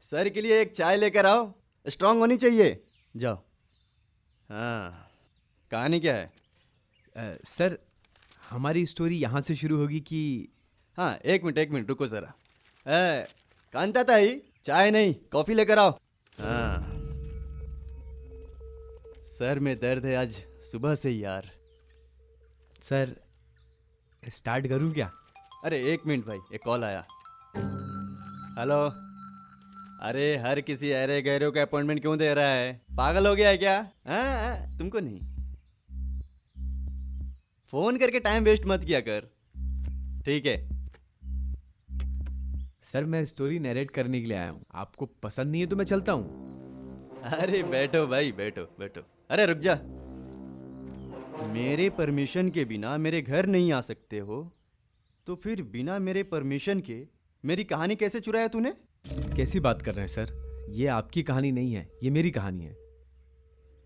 सर के लिए एक चाय लेकर आओ, स्ट्रांग होनी चाहिए। जाओ। हाँ, कहानी क्या है? सर हमारी स्टोरी यहाँ से शुरू होगी कि? हाँ एक मिनट रुको जरा। कांताताई, चाय नहीं कॉफी लेकर आओ। हाँ, सर में दर्द है आज सुबह से यार। सर स्टार्ट करूं क्या? अरे एक मिनट भाई, एक कॉल आया। हेलो। अरे हर किसी अरे गहरे का अपॉइंटमेंट क्यों दे रहा है? पागल हो गया है क्या? हाँ, तुमको नहीं। फोन करके टाइम वेस्ट मत किया कर, ठीक है? सर मैं स्टोरी नरेट करने के लिए आया हूँ, आपको पसंद नहीं है तो मैं चलता हूँ। अरे बैठो भाई, बैठो। अरे रुक जा। मेरे परमिशन के बिना मेरे घर नहीं आ सकते हो, तो फिर बिना मेरे परमिशन के मेरी कहानी कैसे चुराया तूने? कैसी बात कर रहे हैं सर? ये आपकी कहानी नहीं है, ये मेरी कहानी है।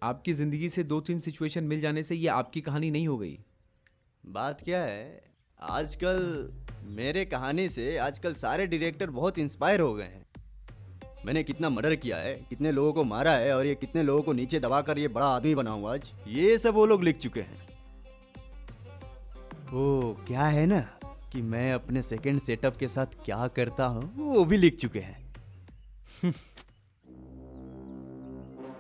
आपकी जिंदगी से 2-3 सिचुएशन मिल जाने से ये आपकी कहानी नहीं हो गई। बात क्या है, आजकल मेरे कहानी से आजकल सारे डायरेक्टर बहुत इंस्पायर हो गए हैं। मैंने कितना मर्डर किया है, कितने लोगों को मारा है, और ये कितने लोगों को नीचे दबाकर ये बड़ा आदमी बनाऊंगा आज, ये सब वो लोग लिख चुके हैं। वो क्या है ना कि मैं अपने सेकंड सेटअप के साथ क्या करता हूँ वो भी लिख चुके हैं।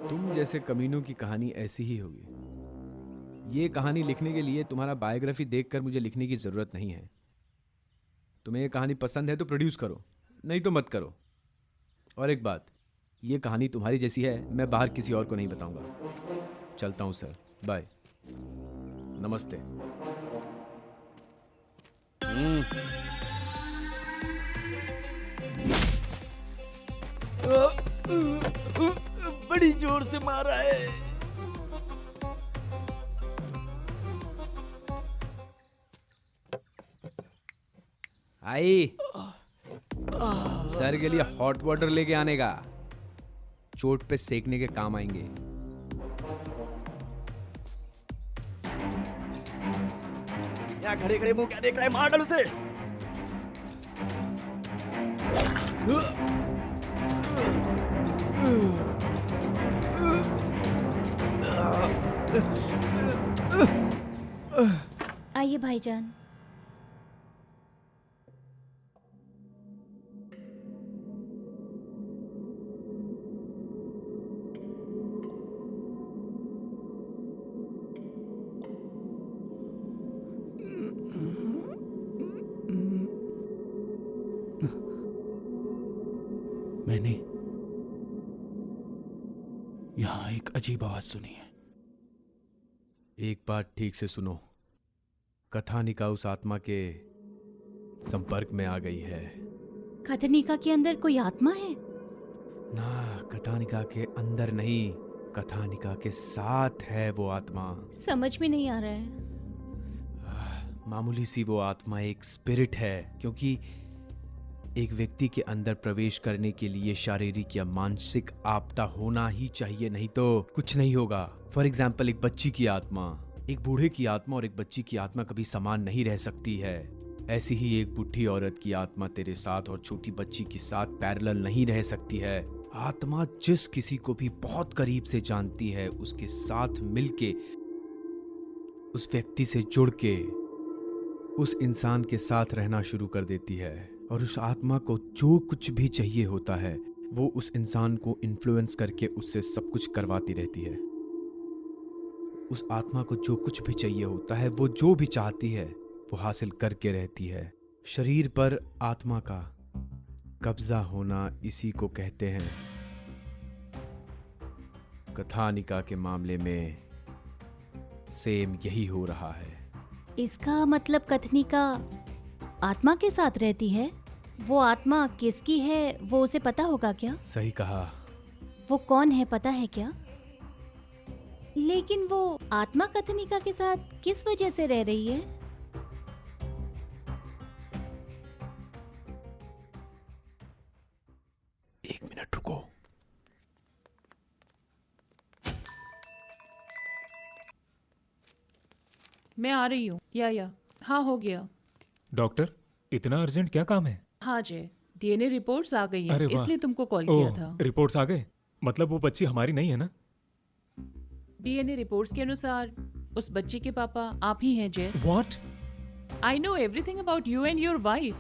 तुम जैसे कमीनों की कहानी ऐसी ही होगी। ये कहानी लिखने के लिए तुम्हारा बायोग्राफी देखकर मुझे लिखने की जरूरत नहीं है। तुम्हें ये कहानी पसंद है तो प्रोड्यूस करो, नहीं तो मत करो। और एक बात, ये कहानी तुम्हारी जैसी है, मैं बाहर किसी और को नहीं बताऊंगा। चलता हूं सर, बाय, नमस्ते। बड़ी जोर से मारा है। आई सर के लिए हॉट वाटर लेके आने का, चोट पे सेकने के काम आएंगे। यहाँ खड़े खड़े मुंह क्या देख रहा है? मार डाल उसे। आइए भाईजान। मैंने यहाँ एक अजीब आवाज सुनी है। एक बात ठीक से सुनो। कथानिका उस आत्मा के संपर्क में आ गई है। कथनिका के अंदर कोई आत्मा है? ना, कथानिका के अंदर नहीं, कथानिका के साथ है वो आत्मा। समझ में नहीं आ रहा है। मामूली सी वो आत्मा एक स्पिरिट है, क्योंकि एक व्यक्ति के अंदर प्रवेश करने के लिए शारीरिक या मानसिक आपदा होना ही चाहिए, नहीं तो कुछ नहीं होगा। फॉर एग्जाम्पल, एक बच्ची की आत्मा, एक बूढ़े की आत्मा और एक बच्ची की आत्मा कभी समान नहीं रह सकती है। ऐसी ही एक बूढ़ी औरत की आत्मा तेरे साथ और छोटी बच्ची के साथ पैरेलल नहीं रह सकती है। आत्मा जिस किसी को भी बहुत करीब से जानती है, उसके साथ मिलके, उस व्यक्ति से जुड़ के उस इंसान के साथ रहना शुरू कर देती है। और उस आत्मा को जो कुछ भी चाहिए होता है, वो उस इंसान को इन्फ्लुएंस करके उससे सब कुछ करवाती रहती है। उस आत्मा को जो कुछ भी चाहिए होता है, वो जो भी चाहती है वो हासिल करके रहती है। शरीर पर आत्मा का कब्जा होना इसी को कहते हैं। कथानिका के मामले में सेम यही हो रहा है। इसका मतलब कथनिका आत्मा के साथ रहती है। वो आत्मा किसकी है वो उसे पता होगा क्या? सही कहा। वो कौन है पता है क्या? लेकिन वो आत्मा कथनिका के साथ किस वजह से रह रही है? एक मिनट रुको। मैं आ रही हूँ। या हाँ, हो गया। डॉक्टर, इतना अर्जेंट क्या काम है? हाँ जय, डीएनए रिपोर्ट्स आ गई अरे हैं, वाह। इसलिए तुमको कॉल किया ओह, था। रिपोर्ट्स आ गए? मतलब वो बच्ची हमारी नहीं है ना? डीएनए रिपोर्ट्स के अनुसार उस बच्चे के पापा आप ही हैं Jay. What? I know everything about you and your wife.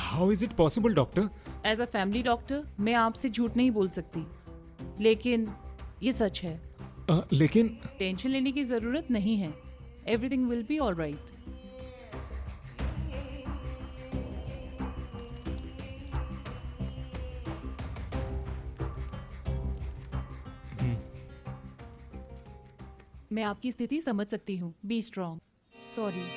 How is it possible, doctor? As a family doctor मैं आपसे झूठ नहीं बोल सकती, लेकिन ये सच है। लेकिन टेंशन लेने की जरूरत नहीं है। Everything will be all right. मैं आपकी स्थिति समझ सकती हूँ। Be strong. सॉरी।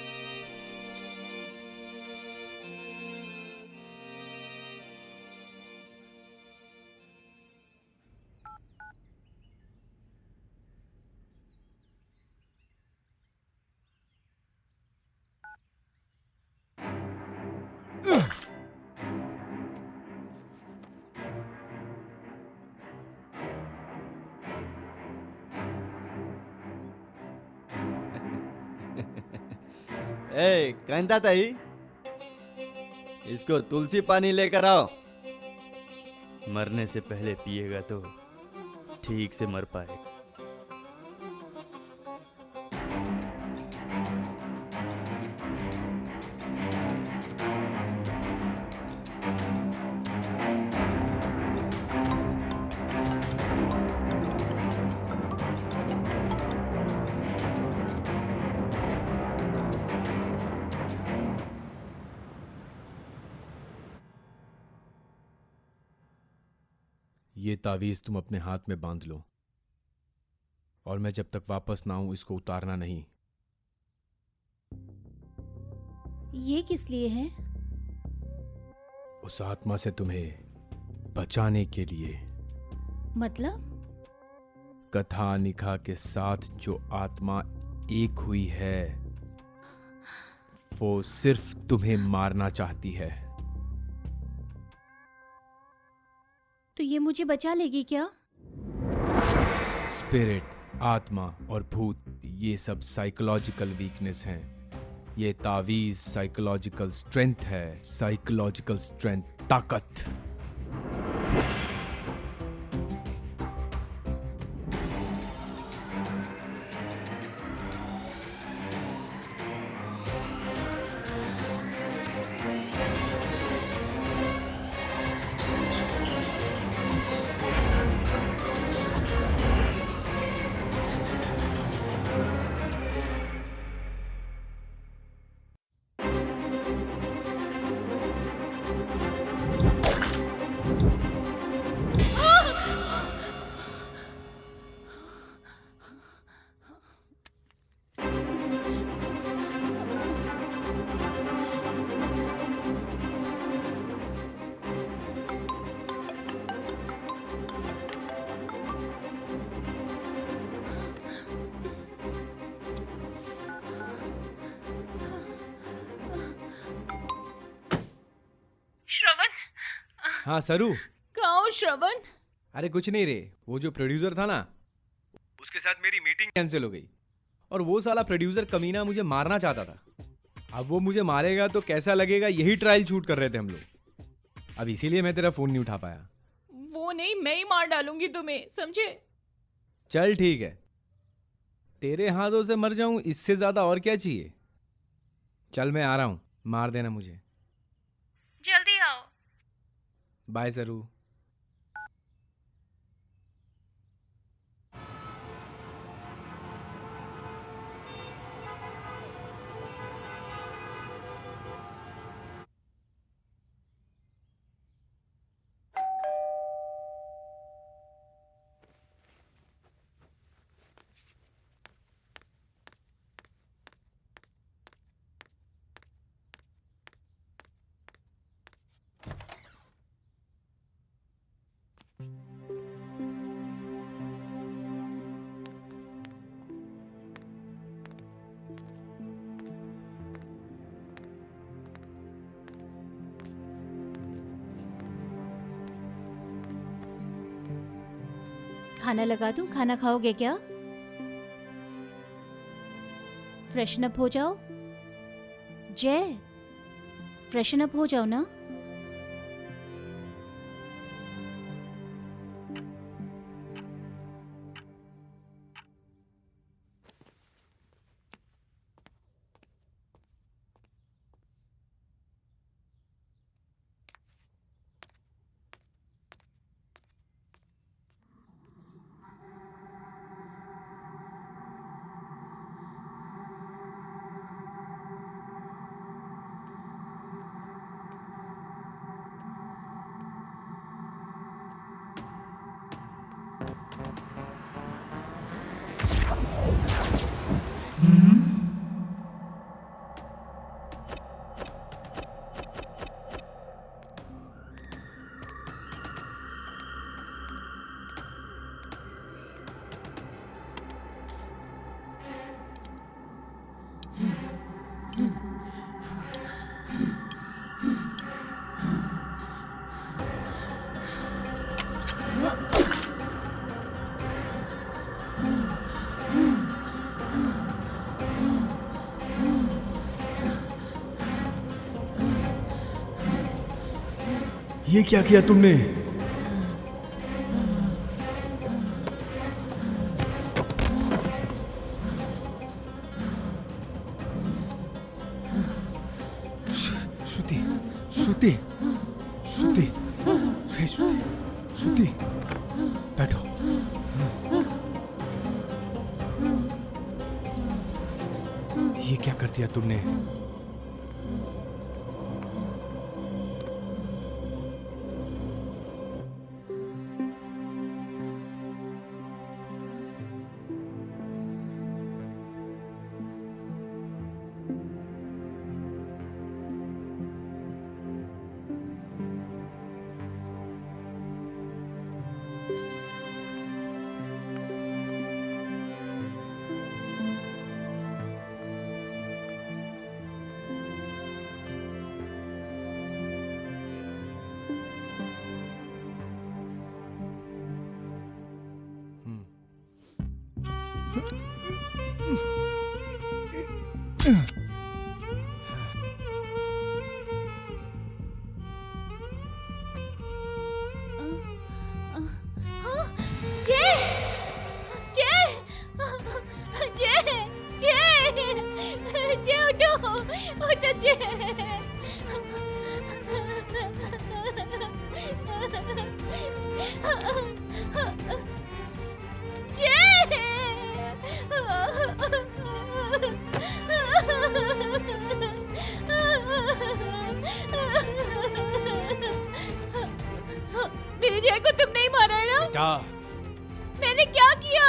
ए कहता ताई, इसको तुलसी पानी लेकर आओ। मरने से पहले पिएगा तो ठीक से मर पाएगा। ये तावीज तुम अपने हाथ में बांध लो, और मैं जब तक वापस ना आऊं इसको उतारना नहीं। ये किस लिए है? उस आत्मा से तुम्हें बचाने के लिए। मतलब? कथानिका के साथ जो आत्मा एक हुई है, वो सिर्फ तुम्हें मारना चाहती है। तो ये मुझे बचा लेगी क्या? स्पिरिट, आत्मा और भूत, ये सब साइकोलॉजिकल वीकनेस हैं। ये तावीज साइकोलॉजिकल स्ट्रेंथ है। साइकोलॉजिकल स्ट्रेंथ, ताकत। हाँ सरू। कहाँ हो श्रवण? अरे कुछ नहीं रे, वो जो प्रोड्यूसर था ना, उसके साथ मेरी मीटिंग कैंसिल हो गई और वो साला प्रोड्यूसर कमीना मुझे मारना चाहता था। अब वो मुझे मारेगा तो कैसा लगेगा, यही ट्रायल शूट कर रहे थे हम लोग। अब इसीलिए मैं तेरा फोन नहीं उठा पाया। वो नहीं, मैं ही मार डालूंगी तुम्हें, समझे? चल ठीक है, तेरे हाथों से मर जाऊं इससे ज्यादा और क्या चाहिए। चल मैं आ रहा हूं, मार देना मुझे। जल्दी आओ। बाय सरू। खाना लगा दूं? खाना खाओगे क्या? फ्रेशन अप हो जाओ। जय, फ्रेशन अप हो जाओ ना। ये क्या किया तुमने? श्रुति, श्रुति, श्रुति, श्रुति, श्रुति, बैठो। ये क्या कर दिया तुमने? मेरे जय को तुम नहीं मारा है ना? क्या? मैंने क्या किया?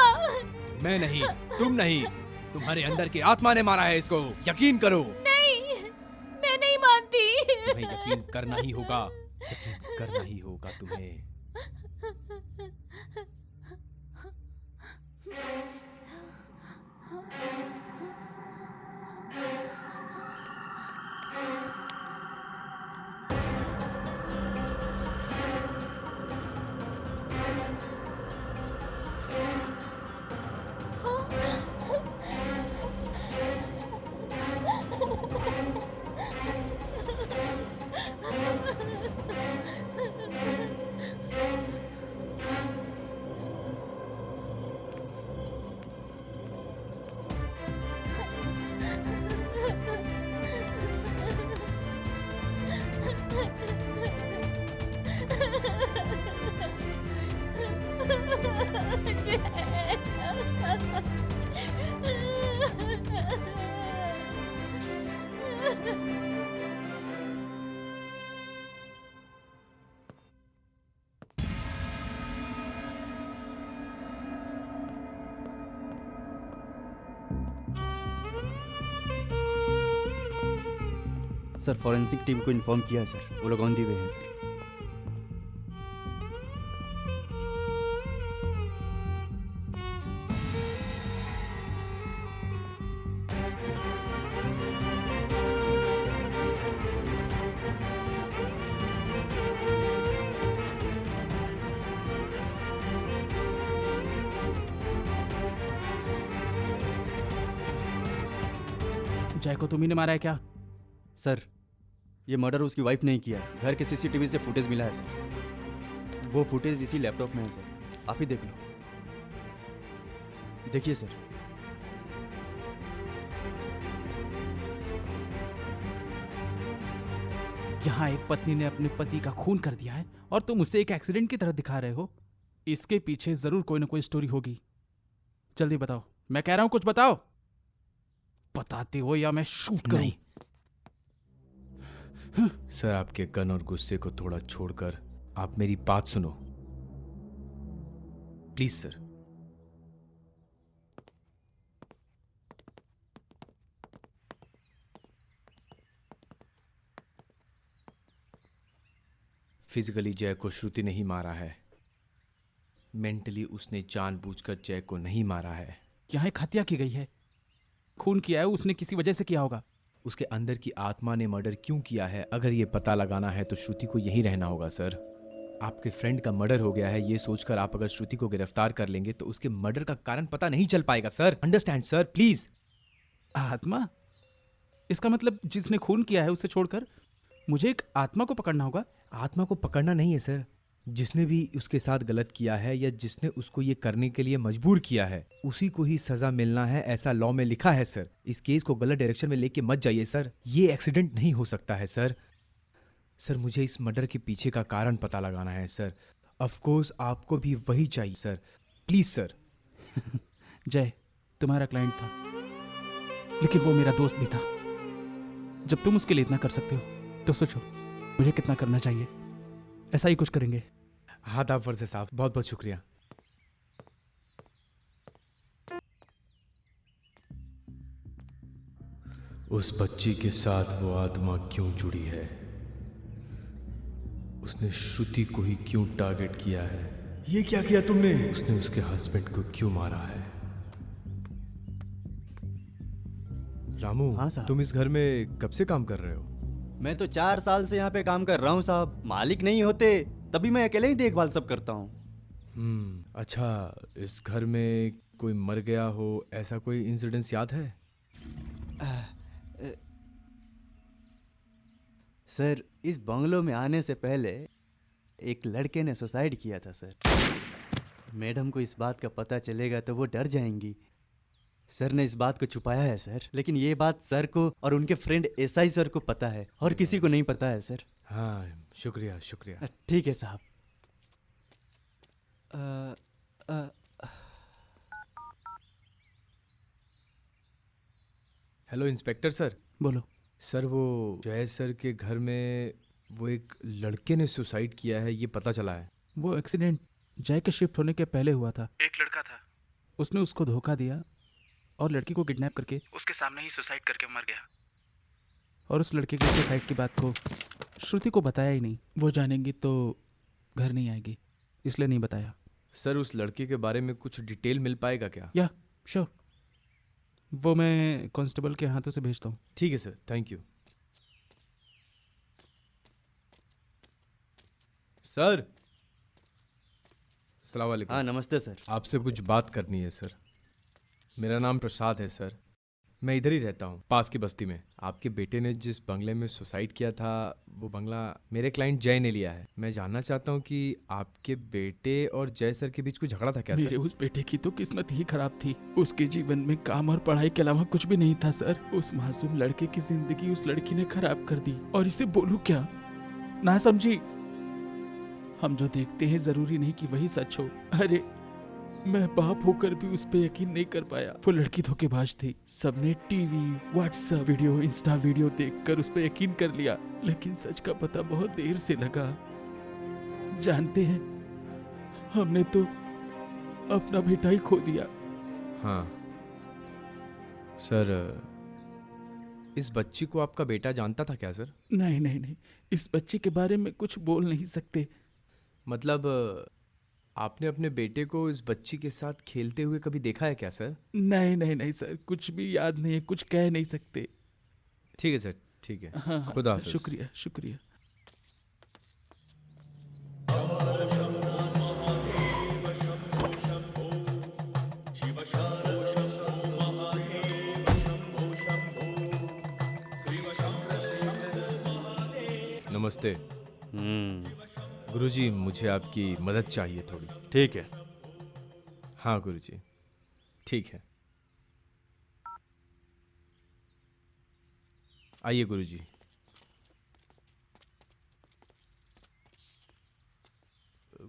मैं नहीं, तुम नहीं, तुम्हारे अंदर की आत्मा ने मारा है इसको। यकीन करो। नहीं, मैं नहीं मानती। तुम्हें यकीन करना ही होगा, यकीन करना ही होगा तुम्हें। मुझे। सर फॉरेंसिक टीम को इन्फॉर्म किया है सर, वो लोग ऑन दी वे हैं सर। जय को तुम्ही ने मारा है क्या? सर ये मर्डर उसकी वाइफ ने ही किया है। घर के सीसीटीवी से फुटेज मिला है सर। वो फुटेज इसी लैपटॉप में है सर, आप ही देख लो। देखिए सर। यहाँ एक पत्नी ने अपने पति का खून कर दिया है और तुम उसे एक एक्सीडेंट की तरह दिखा रहे हो। इसके पीछे जरूर कोई ना कोई स्टोरी होगी। जल्दी बताओ, मैं कह रहा हूं कुछ बताओ। बताते हो या मैं शूट करूं? सर आपके गन और गुस्से को थोड़ा छोड़कर आप मेरी बात सुनो प्लीज सर। फिजिकली जय को श्रुति ने ही मारा है, मेंटली उसने जानबूझकर जय को नहीं मारा है। यहाँ एक हत्या की गई है, खून किया है उसने, किसी वजह से किया होगा। उसके अंदर की आत्मा ने मर्डर क्यों किया है, अगर ये पता लगाना है तो श्रुति को यहीं रहना होगा सर। आपके फ्रेंड का मर्डर हो गया है, ये सोचकर आप अगर श्रुति को गिरफ्तार कर लेंगे तो उसके मर्डर का कारण पता नहीं चल पाएगा सर। Understand sir please. आत्मा? इसका मतलब जिसने खून किया है उसे छोड़कर मुझे एक आत्मा को पकड़ना होगा? आत्मा को पकड़ना नहीं है सर, जिसने भी उसके साथ गलत किया है या जिसने उसको ये करने के लिए मजबूर किया है उसी को ही सजा मिलना है, ऐसा लॉ में लिखा है सर। इस केस को गलत डायरेक्शन में लेके मत जाइए सर, ये एक्सीडेंट नहीं हो सकता है सर। सर मुझे इस मर्डर के पीछे का कारण पता लगाना है सर। ऑफ कोर्स आपको भी वही चाहिए सर, प्लीज सर। जय तुम्हारा क्लाइंट था, लेकिन वो मेरा दोस्त भी था। जब तुम उसके लिए इतना कर सकते हो तो सोचो मुझे कितना करना चाहिए। ऐसा ही कुछ करेंगे। हाथ आप पर से साहब, बहुत बहुत शुक्रिया। उस बच्ची के साथ वो आत्मा क्यों जुड़ी है, उसने श्रुति को ही क्यों टारगेट किया है, ये क्या किया तुमने, उसने उसके हस्बैंड को क्यों मारा है। रामू, हाँ साहब। तुम इस घर में कब से काम कर रहे हो? मैं तो 4 साल से यहाँ पे काम कर रहा हूँ साहब। मालिक नहीं होते तभी मैं अकेले ही देखभाल सब करता हूँ। अच्छा, इस घर में कोई मर गया हो ऐसा कोई इंसिडेंस याद है? सर इस बंगलो में आने से पहले एक लड़के ने सुसाइड किया था सर। मैडम को इस बात का पता चलेगा तो वो डर जाएंगी। सर ने इस बात को छुपाया है सर, लेकिन ये बात सर को और उनके फ्रेंड एसआई सर को पता है और किसी को नहीं पता है सर। हाँ शुक्रिया शुक्रिया। ठीक है साहब। Hello inspector sir. बोलो। सर वो जय सर के घर में वो एक लड़के ने सुसाइड किया है, ये पता चला है। वो एक्सीडेंट जय के शिफ्ट होने के पहले हुआ था। एक लड़का था, उसने उसको धोखा दिया और लड़की को किडनैप करके उसके सामने ही सुसाइड करके मर गया। और उस लड़के के सुसाइड की बात को श्रुति को बताया ही नहीं। वो जानेंगी तो घर नहीं आएगी, इसलिए नहीं बताया। सर उस लड़के के बारे में कुछ डिटेल मिल पाएगा क्या? या श्योर, वो मैं कांस्टेबल के हाथों से भेजता हूँ। ठीक है सर, थैंक यू। सर अस्सलाम वालेकुम। हाँ नमस्ते सर। आपसे कुछ बात करनी है सर। मेरा नाम प्रसाद है सर, मैं इधर ही रहता हूँ पास की बस्ती में। आपके बेटे ने जिस बंगले में सुसाइड किया था वो बंगला मेरे क्लाइंट जय ने लिया है। मैं जानना चाहता हूँ कि आपके बेटे और जय सर के बीच कुछ झगड़ा था क्या? मेरे उस बेटे की तो किस्मत ही खराब थी। उसके जीवन में काम और पढ़ाई के अलावा कुछ भी नहीं था सर। उस मासूम लड़के की जिंदगी उस लड़की ने खराब कर दी। और इसे बोलूं क्या, ना समझी। हम जो देखते हैं जरूरी नहीं कि वही सच हो। अरे मैं बाप होकर भी उस पे यकीन नहीं कर पाया। वो लड़की धोखेबाज थी। सबने TV, WhatsApp video, Insta video देखकर उस पे यकीन कर लिया, लेकिन सच का पता बहुत देर से लगा। जानते हैं, हमने तो अपना बेटा ही खो दिया। हाँ सर, इस बच्ची को आपका बेटा जानता था क्या सर? नहीं नहीं नहीं, इस बच्चे के बारे में कुछ बोल नहीं सकते। मतलब आपने अपने बेटे को इस बच्ची के साथ खेलते हुए कभी देखा है क्या सर? नहीं नहीं नहीं सर, कुछ भी याद नहीं है, कुछ कह नहीं सकते। ठीक है सर, ठीक है। हाँ, खुदा हाफिज। शुक्रिया शुक्रिया। नमस्ते। गुरुजी, मुझे आपकी मदद चाहिए थोड़ी। ठीक है। हाँ गुरुजी, ठीक है। आइए गुरुजी।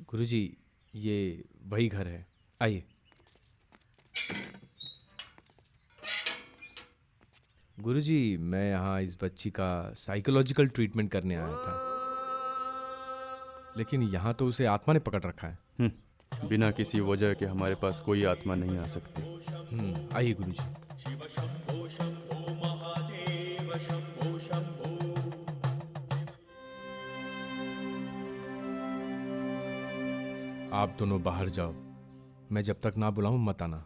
गुरुजी, ये वही घर है, आइए। गुरुजी, मैं यहाँ इस बच्ची का साइकोलॉजिकल ट्रीटमेंट करने आया था, लेकिन यहाँ तो उसे आत्मा ने पकड़ रखा है। बिना किसी वजह के हमारे पास कोई आत्मा नहीं आ सकती। आइए गुरुजी। आप दोनों बाहर जाओ, मैं जब तक ना बुलाऊं मत आना।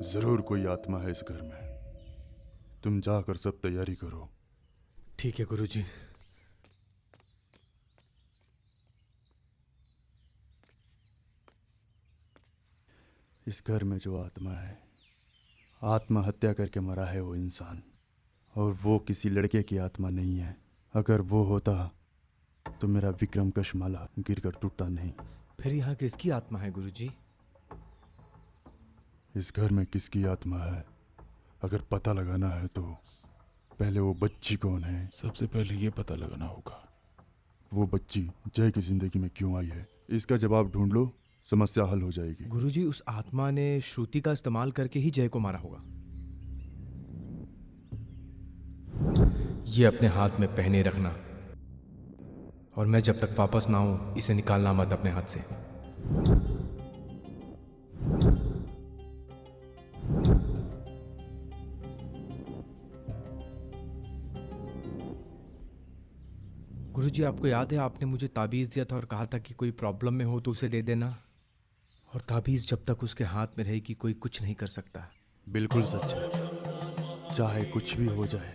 जरूर कोई आत्मा है इस घर में। तुम जाकर सब तैयारी करो। ठीक है गुरुजी। इस घर में जो आत्मा है, आत्महत्या करके मरा है वो इंसान, और वो किसी लड़के की आत्मा नहीं है। अगर वो होता तो मेरा विक्रम कशमाला गिरकर टूटता नहीं। फिर यहाँ किसकी आत्मा है गुरुजी? इस घर में किसकी आत्मा है अगर पता लगाना है तो पहले वो बच्ची कौन है, सबसे पहले ये पता लगाना होगा। वो बच्ची जय की जिंदगी में क्यों आई है, इसका जवाब ढूंढ लो, समस्या हल हो जाएगी। गुरुजी, उस आत्मा ने श्रुति का इस्तेमाल करके ही जय को मारा होगा। ये अपने हाथ में पहने रखना, और मैं जब तक वापस ना आऊं इसे निकालना मत अपने हाथ से। गुरुजी, आपको याद है आपने मुझे ताबीज़ दिया था और कहा था कि कोई प्रॉब्लम में हो तो उसे दे देना, और ताबीज़ जब तक उसके हाथ में रहेगी कोई कुछ नहीं कर सकता। बिल्कुल सच है। चाहे कुछ भी हो जाए,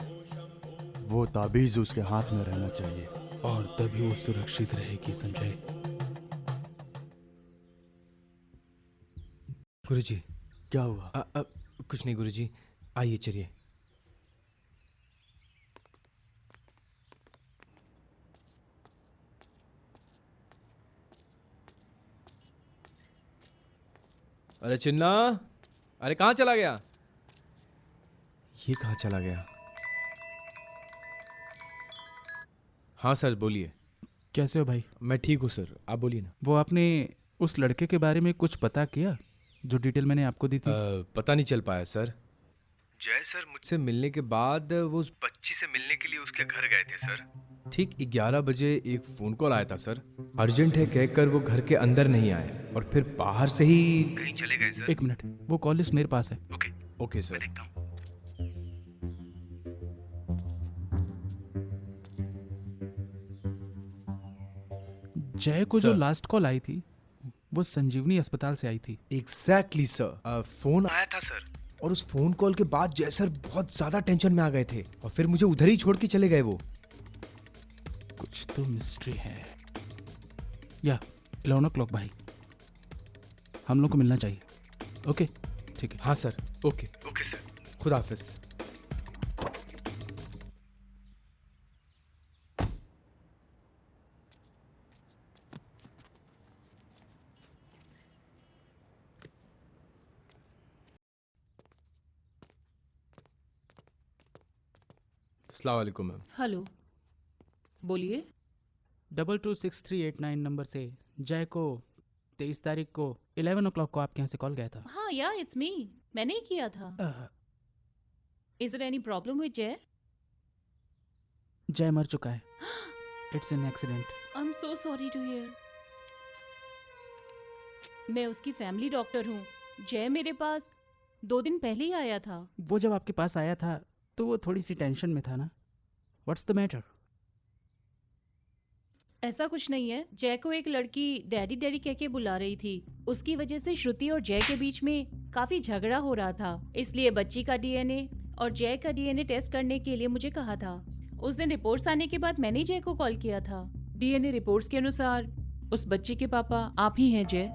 वो ताबीज उसके हाथ में रहना चाहिए, और तभी वो सुरक्षित रहेगी, समझे? गुरुजी, क्या हुआ? कुछ नहीं गुरुजी, आइए चलिए। अरे चिन्ना, अरे कहाँ चला गया? ये कहाँ चला गया? हाँ सर, बोलिए। कैसे हो भाई? मैं ठीक हूँ सर, आप बोलिए ना। वो आपने उस लड़के के बारे में कुछ पता किया जो डिटेल मैंने आपको दी थी? पता नहीं चल पाया सर। जय सर मुझसे मिलने के बाद वो उस बच्ची से मिलने के लिए उसके घर गए थे सर। ठीक 11 बजे एक फ़ोन कॉल आया था सर, अर्जेंट है कहकर वो घर के अंदर नहीं आए और फिर बाहर से ही कहीं चले गए सर। 1 मिनट, वो कॉल लिस्ट मेरे पास है। Okay sir. जय को जो लास्ट कॉल आई थी वो संजीवनी अस्पताल से आई थी। Exactly sir. फोन आया था सर, और उस फोन कॉल के बाद जय सर बहुत ज्यादा टेंशन में आ गए थे और फिर मुझे उधर ही छोड़ के चले गए। वो कुछ तो मिस्ट्री है। या 11 o'clock भाई, हम लोग को मिलना चाहिए। ओके ठीक है। हाँ सर, ओके ओके सर, खुदा हाफिज। अस्सलाम वालेकुम मैम। हेलो, बोलिए। 226389 नंबर से जय को 23 तारीख को 11 o'clock को आपके यहाँ से कॉल गया था। हाँ या इट्स मी, मैंने ही किया था। Is there any problem with Jay? Jay मर चुका है। It's an accident. I am so sorry to hear. मैं उसकी फैमिली डॉक्टर हूँ। जय मेरे पास 2 दिन पहले ही आया था। वो जब आपके पास आया था तो वो थोड़ी सी टेंशन में था ना। What's the matter? ऐसा कुछ नहीं है। जय को एक लड़की डैडी डैडी कह के बुला रही थी। उसकी वजह से श्रुति और जय के बीच में काफी झगड़ा हो रहा था। इसलिए बच्ची का डीएनए और जय का डीएनए टेस्ट करने के लिए मुझे कहा था। उस दिन रिपोर्ट्स आने के बाद मैंने जय को कॉल किया था। डीएनए रिपोर्ट्स के अनुसार उस बच्ची के पापा आप ही हैं जय।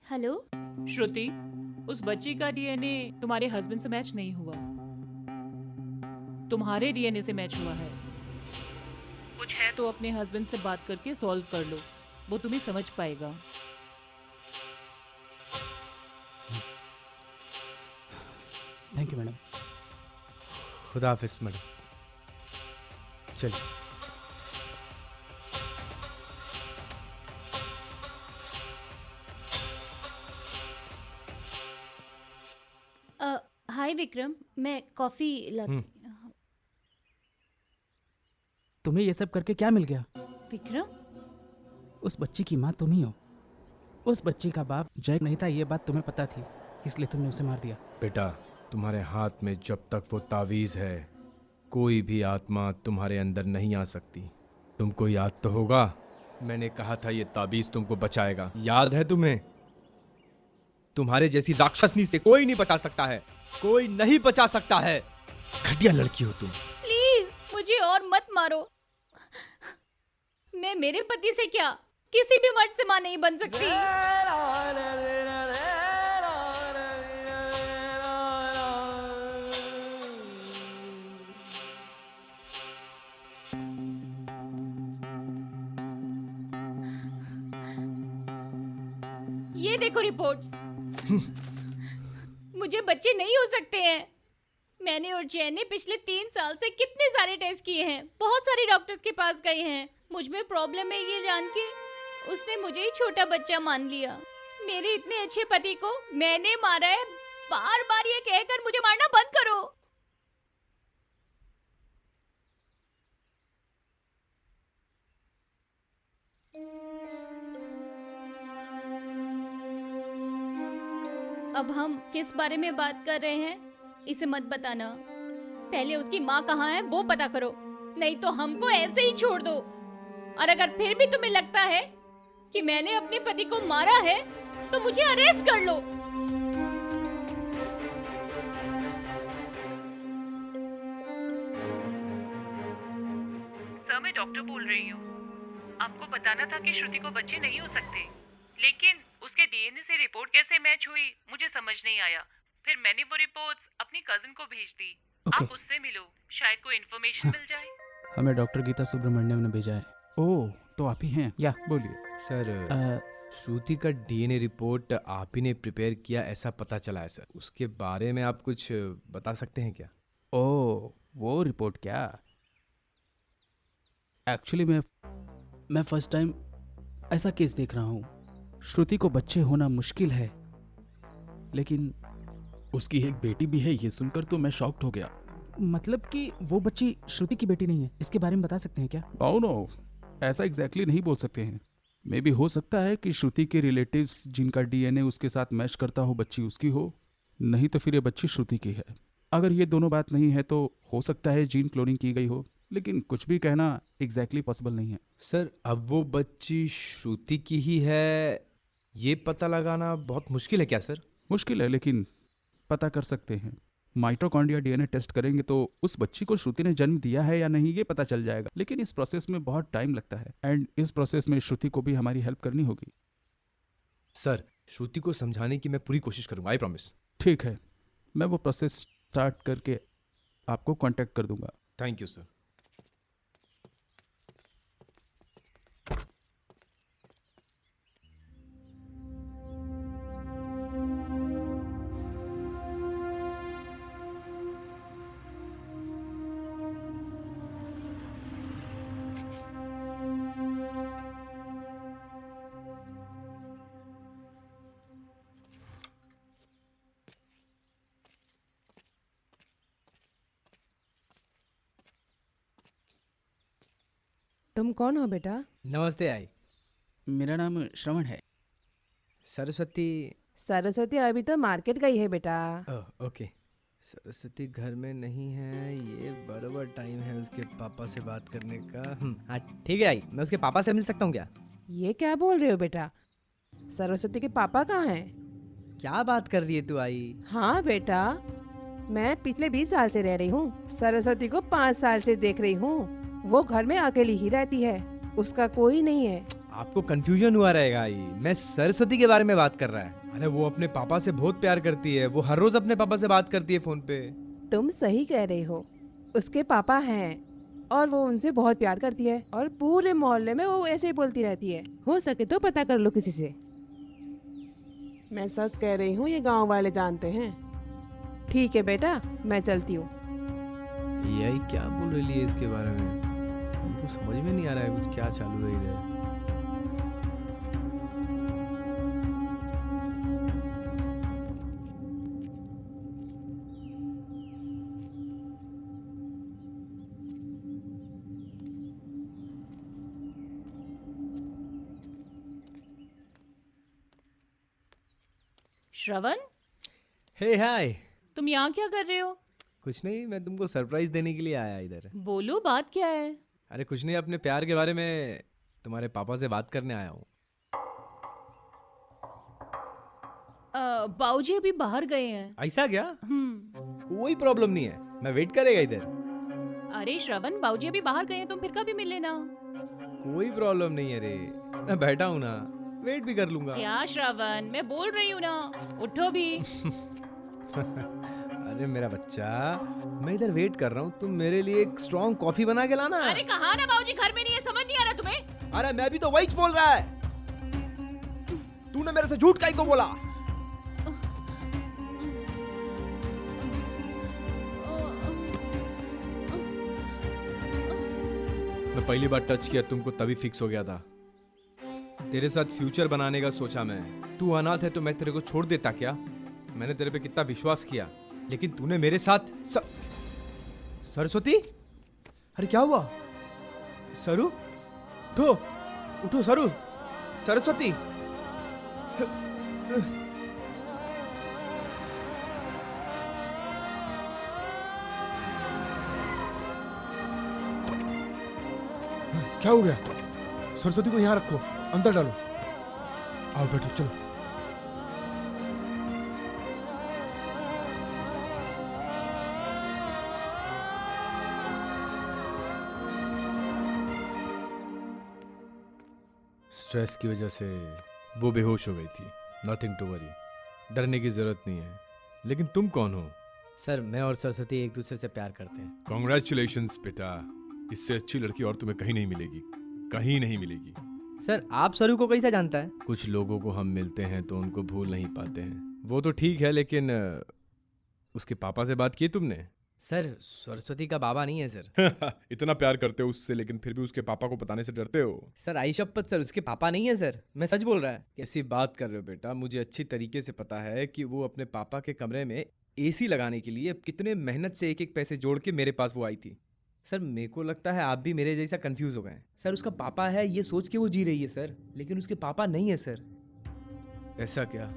हेलो श्रुति, उस बच्ची का डीएनए तुम्हारे हस्बैंड से मैच नहीं हुआ, तुम्हारे डीएनए से मैच हुआ है। कुछ है तो अपने हस्बैंड से बात करके सॉल्व कर लो, वो तुम्हें समझ पाएगा। Thank you madam. खुदा हाफिज मैडम। चलिए। हाय विक्रम, मैं कॉफी लाती। तुम्हें ये सब करके क्या मिल गया? विक्रम, उस बच्ची की माँ तुम ही हो। उस बच्ची का बाप जय नहीं था, ये बात तुम्हें पता थी, इसलिए तुमने उसे मार दिया। बेटा, तुम्हारे हाथ में जब तक वो तावीज़ है, कोई भी आत्मा तुम्हारे अंदर नहीं आ सकती। तुमको याद तो होगा, मैंने कहा था ये ताबीज़ तुमको बचाएगा। याद है तुम्हें? तुम्हारे जैसी राक्षसनी से कोई नहीं बचा सकता है, कोई नहीं बचा सकता है। घटिया लड़की हो तुम। प्लीज मुझे और मत मारो। मैं मेरे पति से क्या किसी भी मर्द से मां नहीं बन सकती। ये देखो रिपोर्ट्स। मुझे बच्चे नहीं हो सकते हैं। मैंने और जय ने पिछले 3 साल से कितने सारे टेस्ट किए हैं, बहुत सारे डॉक्टर्स के पास गए हैं। मुझ में प्रॉब्लम है ये जान के उसने मुझे ही छोटा बच्चा मान लिया। मेरे इतने अच्छे पति को मैंने मारा है। बार बार ये कहकर मुझे मारना बंद करो। अब हम किस बारे में बात कर रहे हैं इसे मत बताना। पहले उसकी माँ कहाँ है वो पता करो, नहीं तो हमको ऐसे ही छोड़ दो। और अगर फिर भी तुम्हें लगता है कि मैंने अपने पति को मारा है तो मुझे अरेस्ट कर लो। सर, मैं डॉक्टर बोल रही हूँ। आपको बताना था कि श्रुति को बच्चे नहीं हो सकते, लेकिन उसके डीएनए से रिपोर्ट कैसे मैच हुई मुझे समझ नहीं आया। फिर मैंने वो रिपोर्ट्स अपनी कजिन को भेज दी। आप उससे मिलो, शायद कोई इन्फॉर्मेशन मिल जाए। हमें डॉक्टर गीता सुब्रमण्यम ने भेजा है। ओह, तो आप ही हैं? या बोलिए सर। श्रुति का डीएनए रिपोर्ट आप ही ने प्रिपेयर किया ऐसा पता चला है सर। उसके बारे में आप कुछ बता सकते हैं क्या? ओह, वो रिपोर्ट क्या? एक्चुअली मैं फर्स्ट टाइम ऐसा केस देख रहा हूँ। श्रुति को बच्चे होना मुश्किल है, लेकिन उसकी एक बेटी भी है। ये सुनकर तो मैं शॉक्ड हो गया। मतलब कि वो बच्ची श्रुति की बेटी नहीं है, इसके बारे में बता सकते हैं क्या? नो, ऐसा एग्जैक्टली नहीं बोल सकते हैं। मे भी हो सकता है कि श्रुति के रिलेटिव्स जिनका डीएनए उसके साथ मैच करता हो बच्ची उसकी हो, नहीं तो फिर ये बच्ची श्रुति की है। अगर ये दोनों बात नहीं है तो हो सकता है जीन क्लोनिंग की गई हो, लेकिन कुछ भी कहना एग्जैक्टली पॉसिबल नहीं है। सर, अब वो बच्ची श्रुति की ही है ये पता लगाना बहुत मुश्किल है क्या सर? मुश्किल है, लेकिन पता कर सकते हैं। माइटोकॉन्ड्रिया डीएनए टेस्ट करेंगे तो उस बच्ची को श्रुति ने जन्म दिया है या नहीं ये पता चल जाएगा, लेकिन इस प्रोसेस में बहुत टाइम लगता है एंड इस प्रोसेस में श्रुति को भी हमारी हेल्प करनी होगी। सर, श्रुति को समझाने की मैं पूरी कोशिश करूंगा, आई प्रॉमिस। ठीक है, मैं वो प्रोसेस स्टार्ट करके आपको कांटेक्ट कर दूंगा। Thank you sir. तुम कौन हो बेटा? नमस्ते आई। मेरा नाम श्रवण है। सरस्वती? सरस्वती अभी तो मार्केट गई है बेटा। ओके। सरस्वती घर में नहीं है, ये बराबर टाइम है उसके पापा से बात करने का। हाँ ठीक है आई, मैं उसके पापा से मिल सकता हूँ क्या? ये क्या बोल रहे हो बेटा? सरस्वती के पापा कहाँ हैं? क्या बात कर रही है तू आई? हाँ बेटा, मैं पिछले 20 साल से रह रही हूँ, सरस्वती को 5 साल से देख रही हूँ। वो घर में अकेली ही रहती है, उसका कोई नहीं है। आपको कंफ्यूजन हुआ रहेगा आई, मैं सरस्वती के बारे में बात कर रहा है। अरे वो अपने पापा से बहुत प्यार करती है, वो हर रोज अपने पापा से बात करती है फोन पे। तुम सही कह रहे हो, उसके पापा हैं और वो उनसे बहुत प्यार करती है और पूरे मोहल्ले में वो ऐसे ही बोलती रहती है। हो सके तो पता कर लो किसी से। मैं सच कह रही हूँ, ये गांव वाले जानते हैं। ठीक है बेटा, मैं चलती हूँ। यही क्या बोल रही है इसके बारे में, मुझको समझ में नहीं आ रहा है कुछ क्या चालू है इधर। श्रवण, हे हाय। तुम यहाँ क्या कर रहे हो? कुछ नहीं, मैं तुमको सरप्राइज देने के लिए आया इधर। बोलो, बात क्या है? अरे कुछ नहीं, अपने प्यार के बारे में तुम्हारे पापा से बात करने आया हूँ। बाऊजी अभी बाहर गए हैं। ऐसा क्या? कोई प्रॉब्लम नहीं है, मैं वेट करेगा इधर। अरे श्रवण, बाऊजी अभी बाहर गए हैं, तुम फिर कभी मिल लेना। कोई प्रॉब्लम नहीं है रे, मैं बैठा हूँ ना, वेट भी कर लूंगा। क्या श्रवण, मैं बोल रही हूँ ना, उठो भी। अरे मेरा बच्चा, मैं इधर वेट कर रहा हूँ, तुम मेरे लिए एक स्ट्रॉन्ग कॉफी बना के लाना। अरे कहा ना बाऊजी घर में नहीं है, समझ नहीं आ रहा तुम्हें? अरे मैं भी तो वही बोल रहा है, तूने मेरे से झूठ काहे को बोला? मैं पहली बार टच किया तुमको तभी फिक्स हो गया था। तेरे साथ फ्यूचर बनाने का सोचा मैं। तू अनाथ है तो मैं तेरे को छोड़ देता क्या? मैंने तेरे पे कितना विश्वास किया, लेकिन तूने मेरे साथ सरस्वती, अरे क्या हुआ? सरू, उठो उठो सरू, सरस्वती। क्या हो गया? सरस्वती को यहाँ रखो, अंदर डालो। आओ बैठो, चलो। स्ट्रेस की वजह से वो बेहोश हो गई थी। नथिंग टू वरी, डरने की जरूरत नहीं है। लेकिन तुम कौन हो? सर, मैं और सरस्वती एक दूसरे से प्यार करते हैं। कॉन्ग्रेचुलेशंस बेटा, इससे अच्छी लड़की और तुम्हें कहीं नहीं मिलेगी, कहीं नहीं मिलेगी। सर, आप सरू को कैसे जानता है? कुछ लोगों को हम मिलते हैं तो उनको भूल नहीं पाते हैं। वो तो ठीक है, लेकिन उसके पापा से बात की तुमने? सर, सरस्वती का बाबा नहीं है सर। इतना प्यार करते हो उससे, लेकिन फिर भी उसके पापा को बताने से डरते हो? सर आई शपथ, सर उसके पापा नहीं है सर, मैं सच बोल रहा है। कैसी बात कर रहे हो बेटा? मुझे अच्छी तरीके से पता है कि वो अपने पापा के कमरे में एसी लगाने के लिए कितने मेहनत से एक एक पैसे जोड़ के मेरे पास वो आई थी। सर, मेरे को लगता है आप भी मेरे जैसा कंफ्यूज हो गए। सर, उसका पापा है ये सोच के वो जी रही है सर, लेकिन उसके पापा नहीं है सर। ऐसा क्या?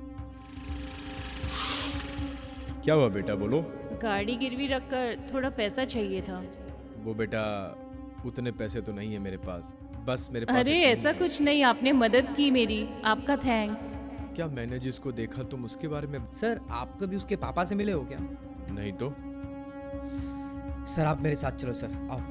क्या हुआ बेटा, बोलो। गाड़ी गिरवी रखकर थोड़ा पैसा चाहिए था। वो बेटा, उतने पैसे तो नहीं है मेरे पास, बस मेरे पास। अरे ऐसा कुछ नहीं, आपने मदद की मेरी, आपका थैंक्स। क्या मैंने जिसको देखा तुम उसके बारे में? सर, आप कभी उसके पापा से मिले हो क्या? नहीं तो सर आप मेरे साथ चलो सर, आओ।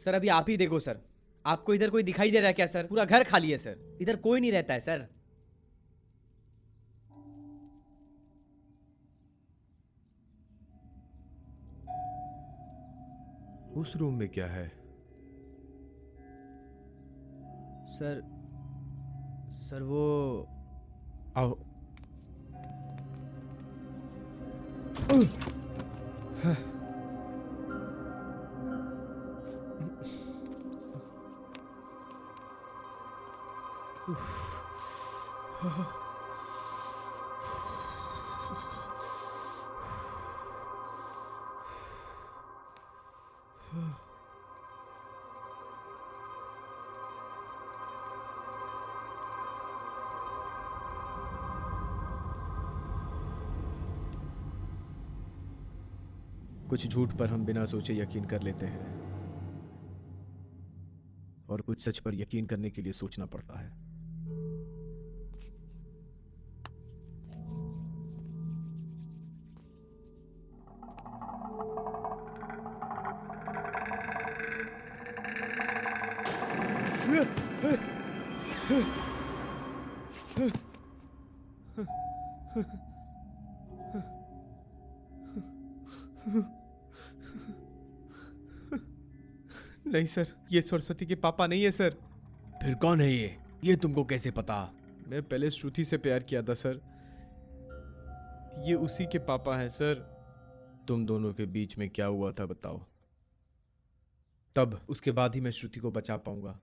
सर अभी आप ही देखो सर, आपको इधर कोई दिखाई दे रहा है क्या सर? पूरा घर खाली है सर, इधर कोई नहीं रहता है सर। उस रूम में क्या है? सर सर वो आओ। कुछ झूठ पर हम बिना सोचे यकीन कर लेते हैं और कुछ सच पर यकीन करने के लिए सोचना पड़ता है। नहीं सर, ये सरस्वती के पापा नहीं है सर। फिर कौन है ये तुमको कैसे पता? मैं पहले श्रुति से प्यार किया था सर, ये उसी के पापा हैं सर। तुम दोनों के बीच में क्या हुआ था बताओ, तब उसके बाद ही मैं श्रुति को बचा पाऊंगा।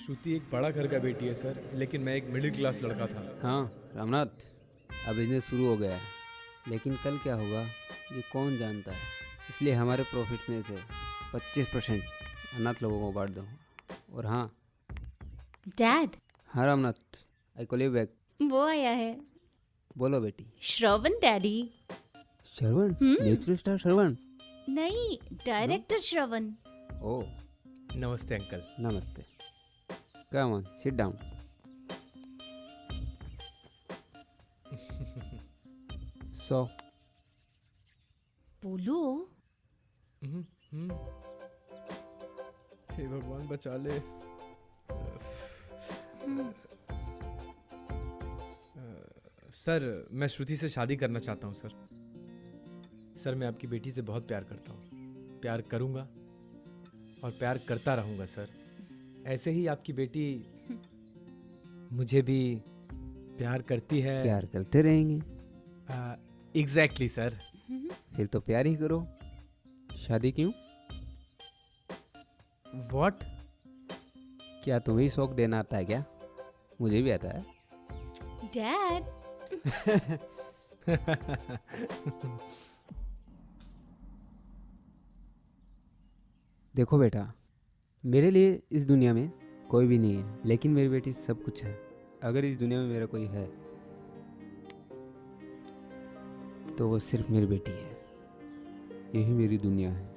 श्रुति एक बड़ा घर का बेटी है सर, लेकिन मैं एक मिडिल क्लास लड़का था। हाँ रामनाथ, अब बिजनेस शुरू हो गया है, लेकिन कल क्या होगा ये कौन जानता है। इसलिए हमारे प्रॉफिट में से 25% अनाथ लोगों को बांट दो। और हाँ डैड। हाँ Ramnath, I call you back. वो आया है। बोलो बेटी। Shravan daddy. Shravan? Natural star Shravan? नहीं, डायरेक्टर श्रवण। ओ नमस्ते अंकल। नमस्ते। Come on, sit down. So बोलो। हे भगवान बचा ले। सर मैं श्रुति से शादी करना चाहता हूँ सर। सर मैं आपकी बेटी से बहुत प्यार करता हूँ, प्यार करूँगा और प्यार करता रहूँगा सर। ऐसे ही आपकी बेटी मुझे भी प्यार करती है। प्यार करते रहेंगे। Exactly sir. फिर तो प्यार ही करो, शादी क्यों? व्हाट? क्या तुम्हें शौक देना आता है क्या? मुझे भी आता है। डैड। देखो बेटा, मेरे लिए इस दुनिया में कोई भी नहीं है, लेकिन मेरी बेटी सब कुछ है। अगर इस दुनिया में मेरा कोई है तो वो सिर्फ मेरी बेटी है। यही मेरी दुनिया है।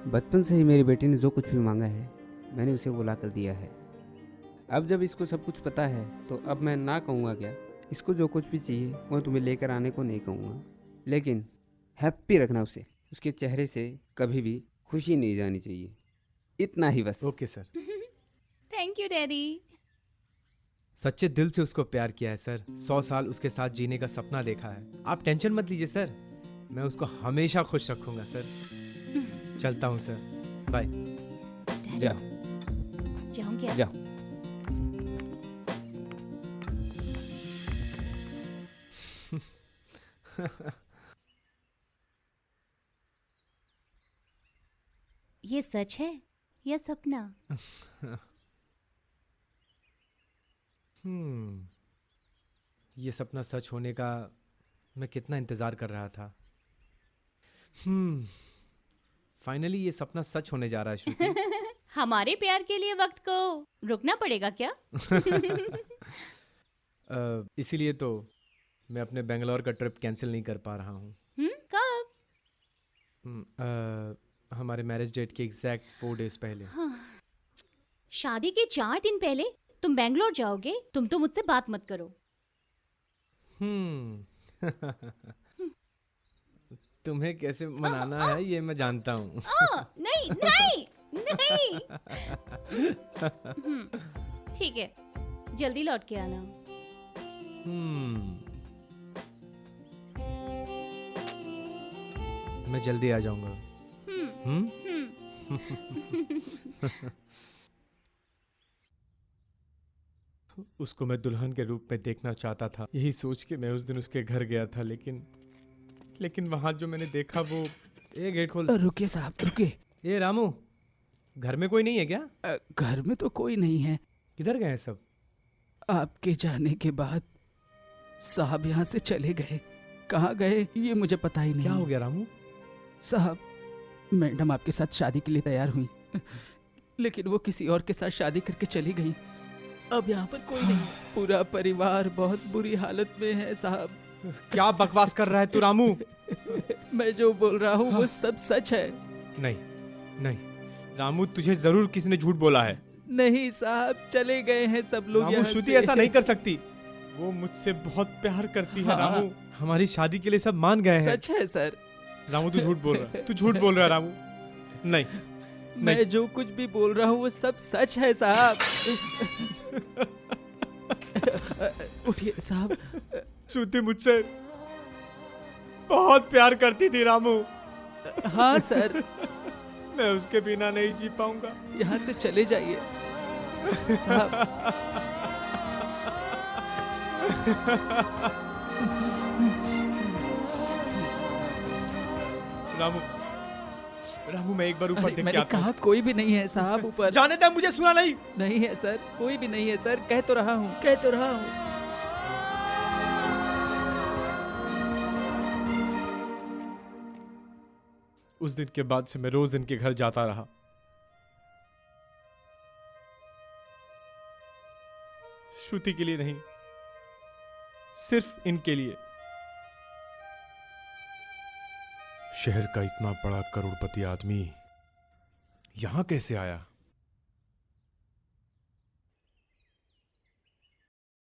बचपन से ही मेरी बेटी ने जो कुछ भी मांगा है मैंने उसे वो ला कर दिया है। अब जब इसको सब कुछ पता है तो अब मैं ना कहूँगा क्या? इसको जो कुछ भी चाहिए वो तुम्हें लेकर आने को नहीं कहूँगा, लेकिन हैप्पी रखना उसे। उसके चेहरे से कभी भी खुशी नहीं जानी चाहिए, इतना ही बस। Okay sir. Thank you daddy. सच्चे दिल से उसको प्यार किया है सर। 100 साल उसके साथ जीने का सपना देखा है। आप टेंशन मत लीजिए सर, मैं उसको हमेशा खुश रखूंगा सर। चलता हूँ सर, बाय। जाओ। जाऊँ क्या? जाओ। ये सच है या सपना? ये सपना सच होने का मैं कितना इंतजार कर रहा था। फाइनली ये सपना सच होने जा रहा है श्रुति। हमारे प्यार के लिए वक्त को रुकना पड़ेगा क्या? इसीलिए तो मैं अपने बेंगलोर का ट्रिप कैंसिल नहीं कर पा रहा हूँ। कब? हमारे मैरिज डेट के एग्जैक्ट 4 डेज पहले। हाँ। शादी के 4 दिन पहले तुम बैंगलोर जाओगे? तुम तो मुझसे बात मत करो। तुम्हें कैसे मनाना है ये मैं जानता हूँ। नहीं नहीं नहीं। ठीक है, जल्दी लौट के आना। मैं जल्दी आ जाऊंगा। उसको मैं दुल्हन के रूप में देखना चाहता था। यही सोच के मैं उस दिन उसके घर गया था, लेकिन वहां जो मैंने देखा वो। ए गेट खोल। रुकिए साहब, रुकिए। ए रामू, घर में कोई नहीं है क्या? घर में तो कोई नहीं है। किधर गए हैं सब? आपके जाने के बाद साहब यहाँ से चले गए। कहाँ गए ये मुझे पता ही नहीं। क्या हो गया रामू? साहब, मैडम आपके साथ शादी के लिए तैयार हुई, लेकिन वो किसी और के साथ शादी करके चली गई। अब यहाँ पर कोई नहीं। पूरा परिवार बहुत बुरी हालत में है साहब। क्या बकवास कर रहा है तू रामू? मैं जो बोल रहा हूँ वो सब सच है। नहीं नहीं रामू, तुझे जरूर किसी ने झूठ बोला है। नहीं साहब, चले गए हैं सब लोग रामू, यहाँ श्रुति से। ऐसा नहीं कर सकती। वो मुझसे बहुत प्यार करती है रामू। हमारी शादी के लिए सब मान गए हैं। सच है सर। रामू तू झूठ बोल रहा है। तू झूठ बोल रहा है रामू। नहीं, मैं जो कुछ भी बोल रहा हूँ वो सब सच है साहब। उठिए साहब। श्रुति मुझसे बहुत प्यार करती थी रामू। हाँ सर। मैं उसके बिना नहीं जी पाऊंगा। यहाँ से चले जाइए साहब। रामू, रामू मैं एक बार ऊपर देख के मैंने आता हूँ। कहा कोई भी नहीं है साहब ऊपर। जाने दे, मुझे सुना नहीं। नहीं है सर, कोई भी नहीं है सर। कह तो रहा हूँ, कह तो रहा हूँ। उस दिन के बाद से मैं रोज इनके घर जाता रहा। श्रुति के लिए नहीं, सिर्फ इनके लिए। शहर का इतना बड़ा करोड़पति आदमी यहां कैसे आया?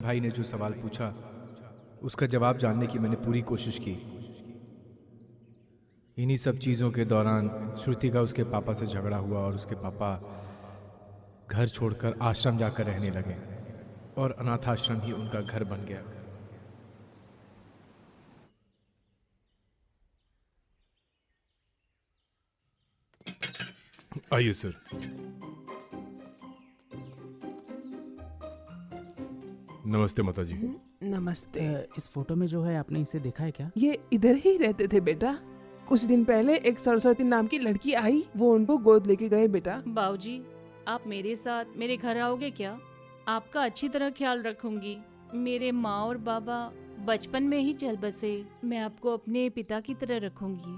भाई ने जो सवाल पूछा उसका जवाब जानने की मैंने पूरी कोशिश की। इन्हीं सब चीज़ों के दौरान श्रुति का उसके पापा से झगड़ा हुआ और उसके पापा घर छोड़कर आश्रम जाकर रहने लगे और अनाथ आश्रम ही उनका घर बन गया। आइए सर। नमस्ते माताजी। नमस्ते। इस फोटो में जो है आपने इसे देखा है क्या? ये इधर ही रहते थे बेटा। कुछ दिन पहले एक सरस्वती नाम की लड़की आई, वो उनको गोद लेके गए बेटा। बाबूजी, आप मेरे साथ मेरे घर आओगे क्या? आपका अच्छी तरह ख्याल रखूंगी। मेरे माँ और बाबा बचपन में ही चल बसे। मैं आपको अपने पिता की तरह रखूंगी।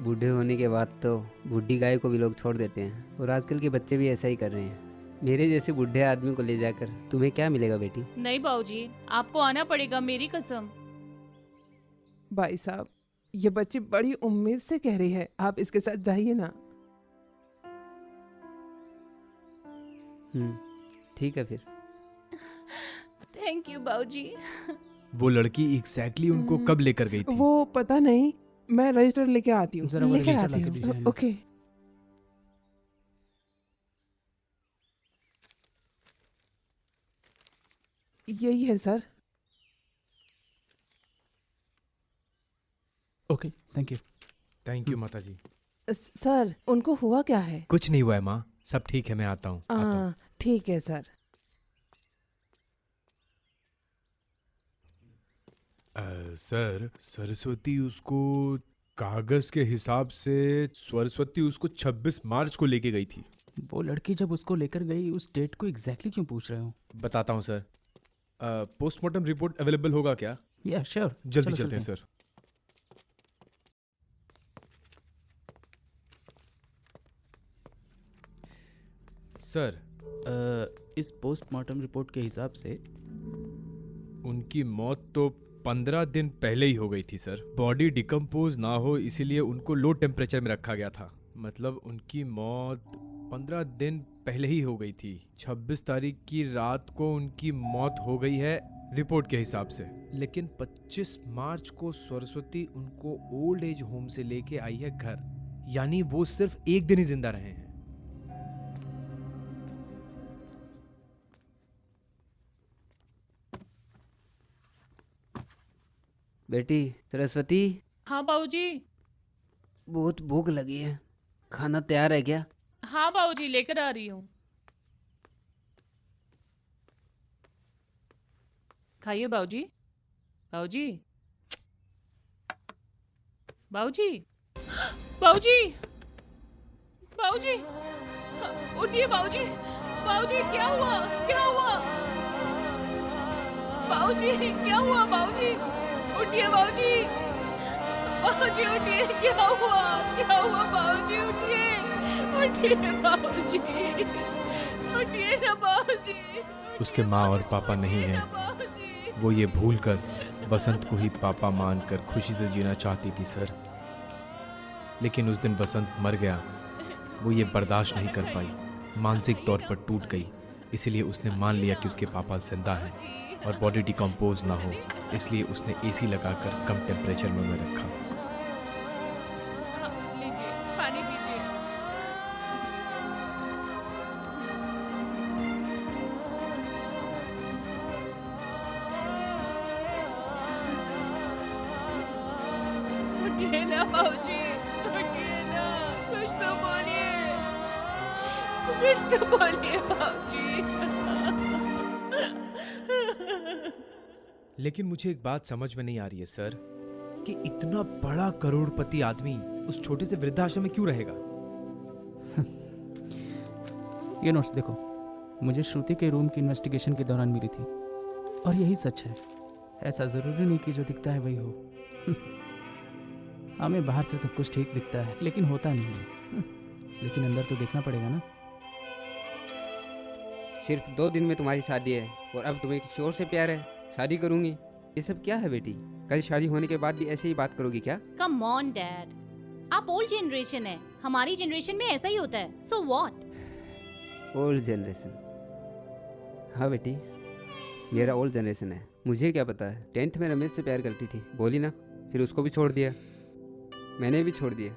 बूढ़े होने के बाद तो बूढ़ी गाय को भी लोग छोड़ देते हैं, और आजकल के बच्चे भी ऐसा ही कर रहे हैं। मेरे जैसे बूढ़े आदमी को ले जाकर तुम्हें क्या मिलेगा बेटी? नहीं बाबूजी, आपको आना पड़ेगा, मेरी कसम। भाई साहब, ये बच्ची बड़ी उम्मीद से कह रही है, आप इसके साथ जाइए ना। ठीक है फिर। थैंक यू बाबूजी। वो लड़की एग्जैक्टली उनको कब लेकर गई थी? वो पता नहीं, मैं रजिस्टर लेके आती हूँ। जरा वो लेके रजिस्टर आती लाके हूँ। दीजिए। ओके। यही है sir. Okay, thank you. Thank you माता जी। सर, उनको हुआ क्या है? कुछ नहीं हुआ है माँ, सब ठीक है। मैं आता हूँ। हाँ, ठीक है सर। सर, सरस्वती उसको कागज के हिसाब से सरस्वती उसको 26 मार्च को लेके गई थी। वो लड़की जब उसको लेकर गई उस डेट को एग्जैक्टली क्यों पूछ रहे हो? बताता हूँ सर। पोस्टमार्टम रिपोर्ट अवेलेबल होगा क्या? या श्योर। जल्दी चलते हैं सर। सर, इस पोस्टमार्टम रिपोर्ट के हिसाब से उनकी मौत तो 15 दिन पहले ही हो गई थी सर। बॉडी डिकम्पोज ना हो इसीलिए उनको लो टेम्परेचर में रखा गया था। मतलब उनकी मौत 15 दिन पहले ही हो गई थी। 26 तारीख की रात को उनकी मौत हो गई है रिपोर्ट के हिसाब से। लेकिन 25 मार्च को सरस्वती उनको ओल्ड एज होम से लेके आई है घर, यानी वो सिर्फ एक दिन ही जिंदा रहे हैं। बेटी सरस्वती, हाँ बाबूजी। बहुत भूख लगी है, खाना तैयार है क्या? हाँ बाबूजी, लेकर आ रही हूँ। खाइए बाबूजी। बाबूजी, बाबूजी, बाबूजी, बाबूजी, उठिए बाबूजी। बाबूजी क्या हुआ? क्या हुआ? बाबूजी क्या हुआ? बाबूजी उठिए बाबूजी। बाबूजी उठिए, क्या हुआ? क्या हुआ? बाबूजी उठिए, उठिए बाबूजी, उठिए ना बाबूजी। उसके माँ और पापा नहीं हैं। वो ये भूलकर वसंत को ही पापा मानकर खुशी से जीना चाहती थी सर। लेकिन उस दिन वसंत मर गया। वो ये बर्दाश्त नहीं कर पाई, मानसिक तौर पर टूट गई। इसलिए उसने मान लिया कि उसके पापा जिंदा हैं और बॉडी डिकम्पोज ना हो, इसलिए उसने एसी लगाकर कम टेम्परेचर में उन्हें रखा। लीजिए, पानी पीजिए। उठिए ना बाबूजी, उठिए ना, कुछ तो बोलिए, कुछ तो बोलिए बाबूजी। लेकिन मुझे एक बात समझ में नहीं आ रही है सर, कि इतना बड़ा करोड़पति आदमी उस छोटे से वृद्धाश्रम में क्यों रहेगा? ये नोट्स देखो, मुझे श्रुति के रूम की इन्वेस्टिगेशन के दौरान मिली थी और यही सच है। ऐसा जरूरी नहीं कि जो दिखता है वही हो। हमें बाहर से सब कुछ ठीक दिखता है लेकिन होता नहीं है। लेकिन अंदर तो देखना पड़ेगा ना। सिर्फ 2 दिन में तुम्हारी शादी है और अब तुम्हें किसी और से प्यार है, शादी करूंगी। ये सब क्या है बेटी? कल शादी होने के बाद भी ऐसे ही बात करोगी क्या? कम ऑन डैड, आप ओल्ड जनरेशन है, हमारी जनरेशन में ऐसा ही होता है। So what? Old generation? हाँ बेटी, मेरा ओल्ड जनरेशन है। मुझे क्या पता है? 10th में रमेश से प्यार करती थी, बोली ना, फिर उसको भी छोड़ दिया। मैंने भी छोड़ दिया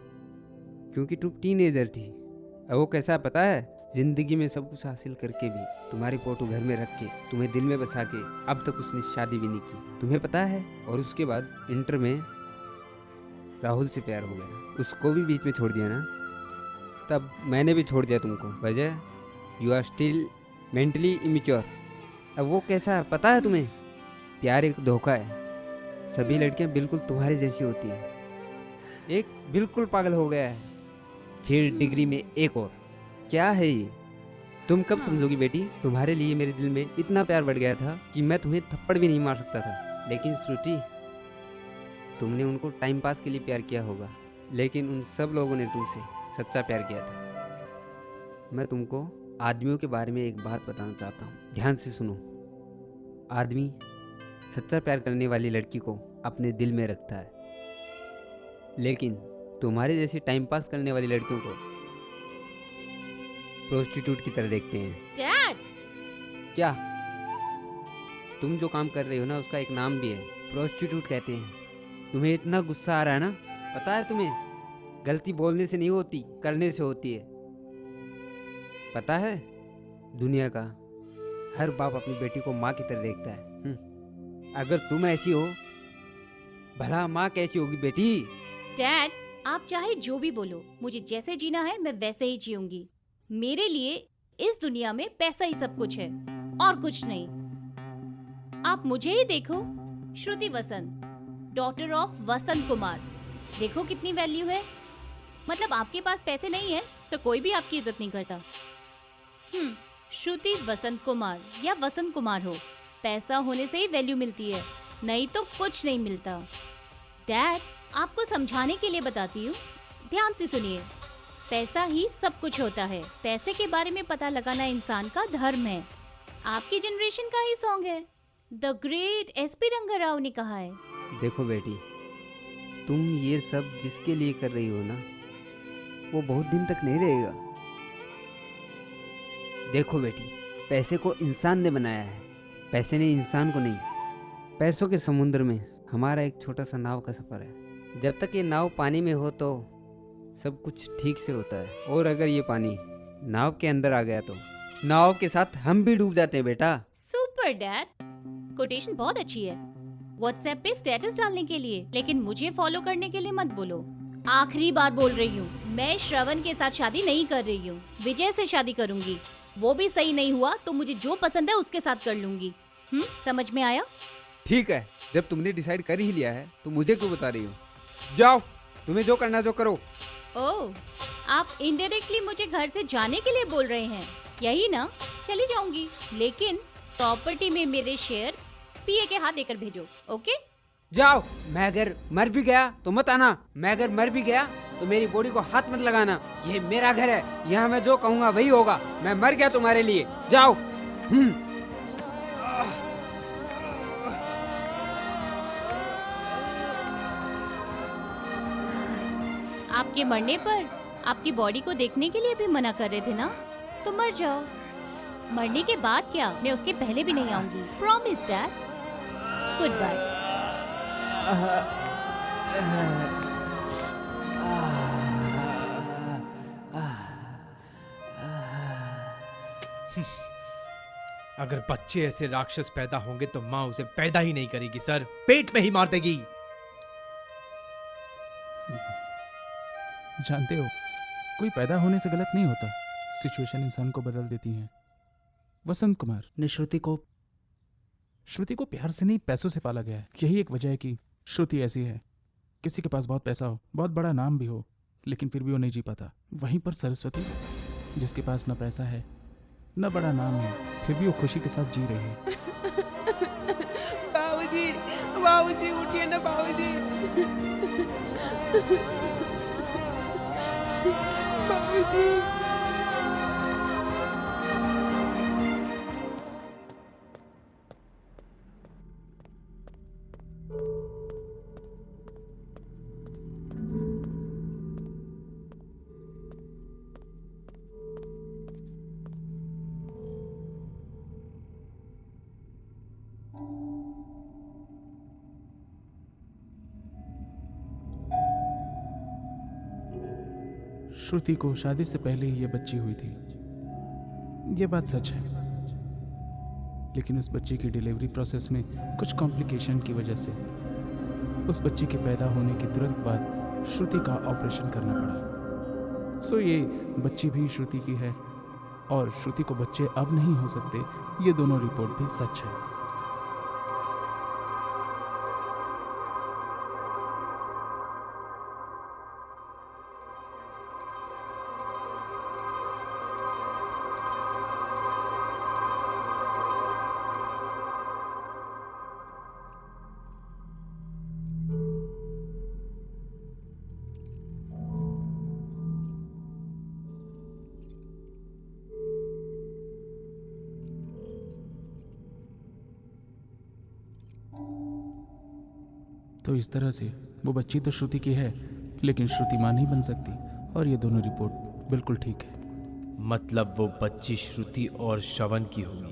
क्योंकि तुम टीनेजर थी। अब वो कैसा है पता है? जिंदगी में सब कुछ हासिल करके भी तुम्हारी फोटो घर में रख के, तुम्हें दिल में बसा के, अब तक उसने शादी भी नहीं की, तुम्हें पता है? और उसके बाद इंटर में राहुल से प्यार हो गया, उसको भी बीच में छोड़ दिया ना। तब मैंने भी छोड़ दिया तुमको। वजह, you are still mentally immature. अब वो कैसा है पता है तुम्हें? प्यार एक धोखा है। सभी लड़कियां बिल्कुल तुम्हारी जैसी होती है। एक बिल्कुल पागल हो गया है, फिर डिग्री में एक और। क्या है ये? तुम कब समझोगी बेटी? तुम्हारे लिए मेरे दिल में इतना प्यार बढ़ गया था कि मैं तुम्हें थप्पड़ भी नहीं मार सकता था। लेकिन श्रुति, तुमने उनको टाइम पास के लिए प्यार किया होगा, लेकिन उन सब लोगों ने तुमसे सच्चा प्यार किया था। मैं तुमको आदमियों के बारे में एक बात बताना चाहता हूँ, ध्यान से सुनो। आदमी सच्चा प्यार करने वाली लड़की को अपने दिल में रखता है, लेकिन तुम्हारे जैसे टाइम पास करने वाली लड़कियों को प्रोस्टिट्यूट की तरह देखते हैं। डैड! क्या? तुम जो काम कर रहे हो ना, उसका एक नाम भी है, प्रोस्टिट्यूट कहते हैं। तुम्हें इतना गुस्सा आ रहा है ना, पता है तुम्हें? गलती बोलने से नहीं होती, करने से होती है। पता है, दुनिया का हर बाप अपनी बेटी को माँ की तरह देखता है। अगर तुम ऐसी हो, भला माँ कैसी होगी बेटी? डैड, आप चाहे जो भी बोलो, मुझे जैसे जीना है मैं वैसे ही जीऊंगी। मेरे लिए इस दुनिया में पैसा ही सब कुछ है और कुछ नहीं। आप मुझे ही देखो, श्रुति वसंत, डॉटर ऑफ वसंत कुमार। देखो कितनी वैल्यू है। मतलब आपके पास पैसे नहीं है तो कोई भी आपकी इज्जत नहीं करता। श्रुति वसंत कुमार या वसंत कुमार हो, पैसा होने से ही वैल्यू मिलती है, नहीं तो कुछ नहीं मिलता। डैड, आपको समझाने के लिए बताती हूँ, ध्यान से सुनिए। पैसा ही सब कुछ होता है। पैसे के बारे में पता लगाना इंसान का धर्म है। आपकी जनरेशन का ही सॉन्ग है, द ग्रेट एसपी रंगाराव ने कहा है। देखो बेटी, तुम ये सब जिसके लिए कर रही हो ना, वो बहुत दिन तक नहीं रहेगा। देखो बेटी, पैसे को इंसान ने बनाया है, पैसे ने इंसान को नहीं। पैसों के समुद्र में हमारा एक छोटा सा नाव का सफ़र है। जब तक ये नाव पानी में हो तो सब कुछ ठीक से होता है, और अगर ये पानी नाव के अंदर आ गया तो नाव के साथ हम भी डूब जाते हैं बेटा। सुपर डैड, कोटेशन बहुत अच्छी है व्हाट्सएप पे स्टेटस डालने के लिए, लेकिन मुझे फॉलो करने के लिए मत बोलो। आखिरी बार बोल रही हूँ, मैं श्रवण के साथ शादी नहीं कर रही हूँ, विजय से शादी करूंगी। वो भी सही नहीं हुआ तो मुझे जो पसंद है उसके साथ कर लूंगी। समझ में आया? ठीक है, जब तुमने डिसाइड कर ही लिया है तो मुझे क्यों बता रही हो? जाओ, तुम्हें जो करना जो करो। ओह, आप इनडायरेक्टली मुझे घर से जाने के लिए बोल रहे हैं, यही ना? चली जाऊंगी, लेकिन प्रॉपर्टी में मेरे शेयर पीए के हाथ देकर भेजो, ओके? जाओ। मैं अगर मर भी गया तो मत आना। मैं अगर मर भी गया तो मेरी बॉडी को हाथ मत लगाना। ये मेरा घर है, यहाँ मैं जो कहूँगा वही होगा। मैं मर गया तुम्हारे लिए। जाओ। आपके मरने पर आपकी बॉडी को देखने के लिए भी मना कर रहे थे ना, तो मर जाओ। मरने के बाद क्या, मैं उसके पहले भी नहीं आऊंगी। Promise dad. Goodbye. अगर बच्चे ऐसे राक्षस पैदा होंगे तो माँ उसे पैदा ही नहीं करेगी सर, पेट में ही मार देगी। जानते हो, कोई पैदा होने से गलत नहीं होता, सिचुएशन इंसान को बदल देती है। वसंत कुमार ने श्रुति को प्यार से नहीं पैसों से पाला गया है। यही एक वजह है कि श्रुति ऐसी है। किसी के पास बहुत पैसा हो, बहुत बड़ा नाम भी हो, लेकिन फिर भी वो नहीं जी पाता। वहीं पर सरस्वती, जिसके पास न पैसा है न बड़ा नाम है, फिर भी वो खुशी के साथ जी रही है। बाबूजी, बाबूजी उठिए ना बाबूजी। बाबूजी। श्रुति को शादी से पहले ही ये बच्ची हुई थी, ये बात सच है। लेकिन उस बच्चे की डिलीवरी प्रोसेस में कुछ कॉम्प्लिकेशन की वजह से उस बच्ची के पैदा होने के तुरंत बाद श्रुति का ऑपरेशन करना पड़ा। सो ये बच्ची भी श्रुति की है और श्रुति को बच्चे अब नहीं हो सकते, ये दोनों रिपोर्ट भी सच है। तो इस तरह से वो बच्ची तो श्रुति की है, लेकिन श्रुति मां नहीं बन सकती, और ये दोनों रिपोर्ट बिल्कुल ठीक है। मतलब वो बच्ची श्रुति और श्रवण की होगी।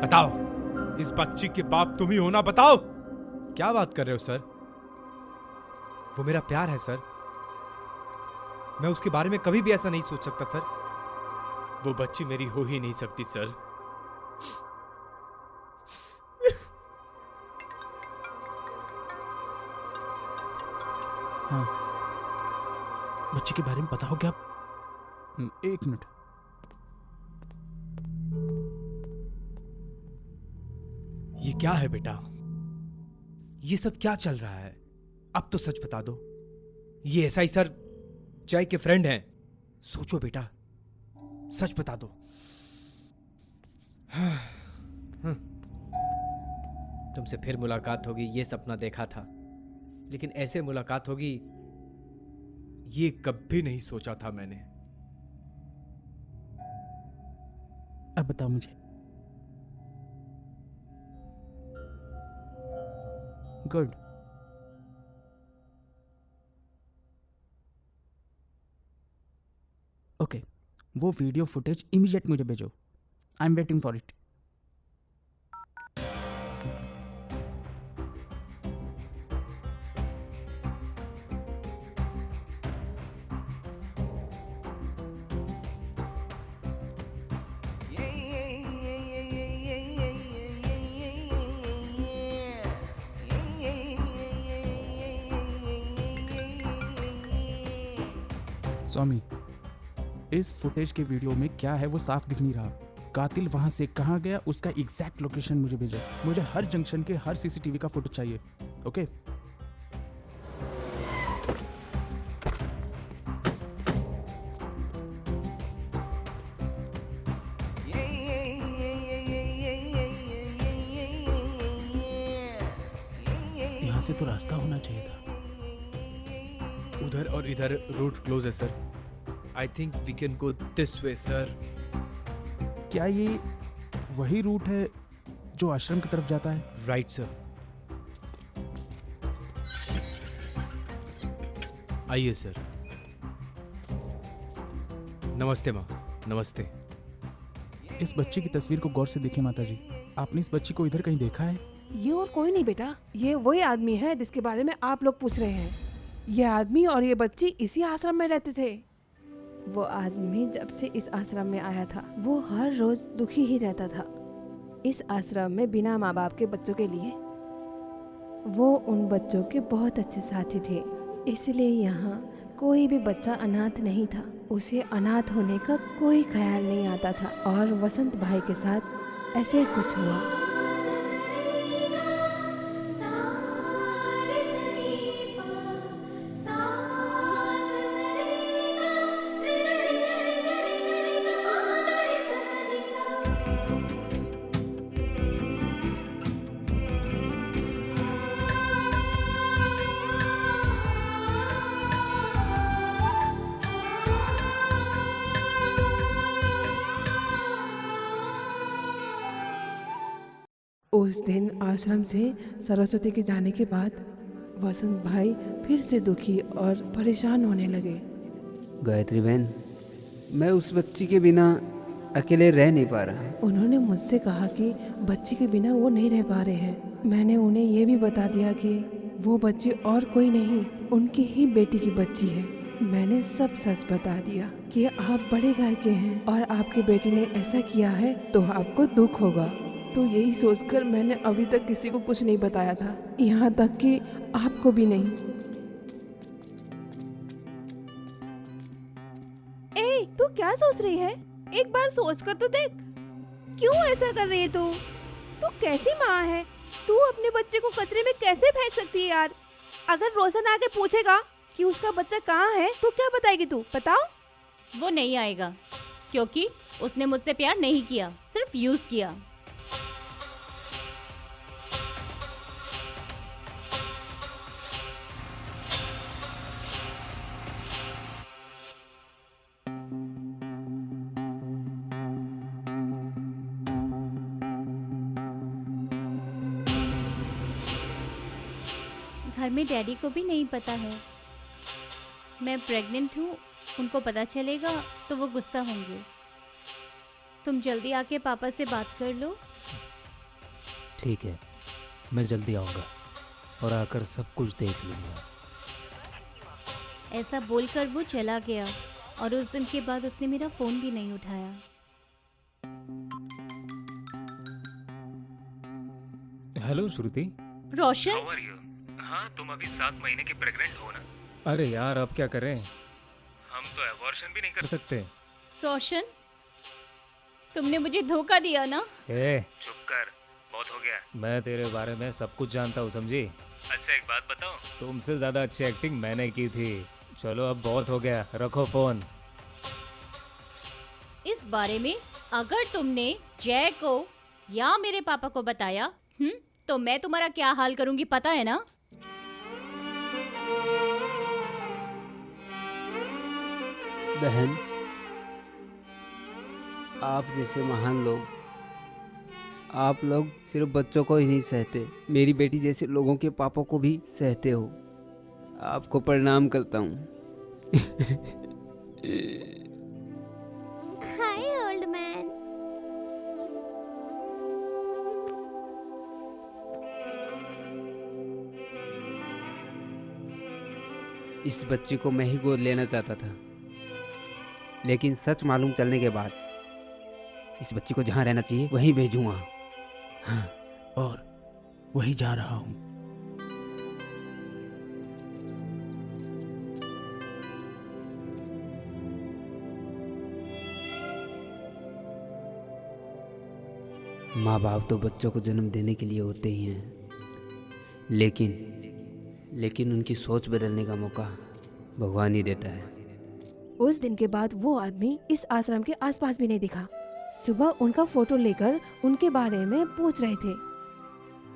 बताओ, इस बच्ची के बाप तुम ही हो ना? बताओ। क्या बात कर रहे हो सर? वो मेरा प्यार है सर, मैं उसके बारे में कभी भी ऐसा नहीं सोच सकता सर। वो बच्ची मेरी हो ही नहीं सकती सर। हाँ, बच्ची के बारे में पता हो क्या? एक मिनट। ये क्या है बेटा? ये सब क्या चल रहा है? अब तो सच बता दो। ये एसआई सर जय के फ्रेंड हैं। सोचो बेटा, सच बता दो। तुमसे फिर मुलाकात होगी ये सपना देखा था, लेकिन ऐसे मुलाकात होगी ये कभी नहीं सोचा था मैंने। अब बताओ मुझे। गुड। ओके, वो वीडियो फुटेज इमीडिएट मुझे भेजो। I am waiting for it. Swami, इस फुटेज के वीडियो में क्या है वो साफ दिख नहीं रहा। कातिल वहां से कहाँ गया उसका एग्जैक्ट लोकेशन मुझे भेजो। मुझे हर जंक्शन के हर सीसीटीवी का फुटेज चाहिए। ओके? यहाँ से तो रास्ता होना चाहिए था। उधर और इधर रूट क्लोज है sir. I think we can go this way sir. क्या ये वही रूट है जो आश्रम की तरफ जाता है? Right sir. आइए सर। नमस्ते माँ। नमस्ते। इस बच्चे की तस्वीर को गौर से देखिए माता जी। आपने इस बच्ची को इधर कहीं देखा है? ये और कोई नहीं बेटा, ये वही आदमी है जिसके बारे में आप लोग पूछ रहे हैं। ये आदमी और ये बच्ची इसी आश्रम में रहते थे। वो आदमी जब से इस आश्रम में आया था वो हर रोज दुखी ही रहता था। इस आश्रम में बिना माँ बाप के बच्चों के लिए वो उन बच्चों के बहुत अच्छे साथी थे। इसलिए यहाँ कोई भी बच्चा अनाथ नहीं था। उसे अनाथ होने का कोई ख्याल नहीं आता था। और वसंत भाई के साथ ऐसे ही कुछ हुआ। उस दिन आश्रम से सरस्वती के जाने के बाद वसंत भाई फिर से दुखी और परेशान होने लगे। गायत्री बहन, मैं उस बच्ची के बिना अकेले रह नहीं पा रहा। उन्होंने मुझसे कहा कि बच्ची के बिना वो नहीं रह पा रहे हैं। मैंने उन्हें ये भी बता दिया कि वो बच्ची और कोई नहीं, उनकी ही बेटी की बच्ची है। मैंने सब सच बता दिया कि आप बड़े घर के हैं और आपकी बेटी ने ऐसा किया है तो आपको दुख होगा। तो यही सोचकर मैंने अभी तक किसी को कुछ नहीं बताया था, यहाँ तक कि आपको भी नहीं। ए, तू क्या सोच रही है? एक बार सोच कर तो देख। क्यों ऐसा कर रही है तू? तू कैसी माँ है? तू अपने बच्चे को कचरे में कैसे फेंक सकती है यार? अगर रोशन आके पूछेगा कि उसका बच्चा कहाँ है तो क्या बताएगी तू? बताओ। वो नहीं आएगा क्योंकि उसने मुझसे प्यार नहीं किया, सिर्फ यूज किया। घर में डैडी को भी नहीं पता है मैं प्रेग्नेंट हूँ। उनको पता चलेगा तो वो गुस्सा होंगे। तुम जल्दी आके पापा से बात कर लो। ठीक है, मैं जल्दी आऊँगा और आकर सब कुछ देख लूँगा। ऐसा बोलकर वो चला गया और उस दिन के बाद उसने मेरा फोन भी नहीं उठाया। हेलो श्रुति। रोशन, हाँ, तुम अभी 7 महीने की प्रेग्नेंट हो ना? अरे यार, अब क्या करें? हम तो अबॉर्शन भी नहीं कर सकते। रोशन, तुमने मुझे धोखा दिया ना। चुप कर, बहुत हो गया। मैं तेरे बारे में सब कुछ जानता हूँ, समझी? अच्छा एक बात बताऊं, तुमसे ज्यादा अच्छी एक्टिंग मैंने की थी। चलो अब बहुत हो गया, रखो फोन। इस बारे में अगर तुमने जय को या मेरे पापा को बताया तो मैं तुम्हारा क्या हाल करूंगी पता है ना। बहन, आप जैसे महान लोग, आप लोग सिर्फ बच्चों को ही नहीं सहते, मेरी बेटी जैसे लोगों के पापों को भी सहते हो। आपको प्रणाम करता हूँ। हाय ओल्ड मैन। इस बच्ची को मैं ही गोद लेना चाहता था, लेकिन सच मालूम चलने के बाद इस बच्ची को जहाँ रहना चाहिए वहीं भेजूंगा। हाँ, और वही जा रहा हूँ। माँ बाप तो बच्चों को जन्म देने के लिए होते ही हैं, लेकिन उनकी सोच बदलने का मौका भगवान ही देता है। उस दिन के बाद वो आदमी इस आश्रम के आसपास भी नहीं दिखा। सुबह उनका फोटो लेकर उनके बारे में पूछ रहे थे,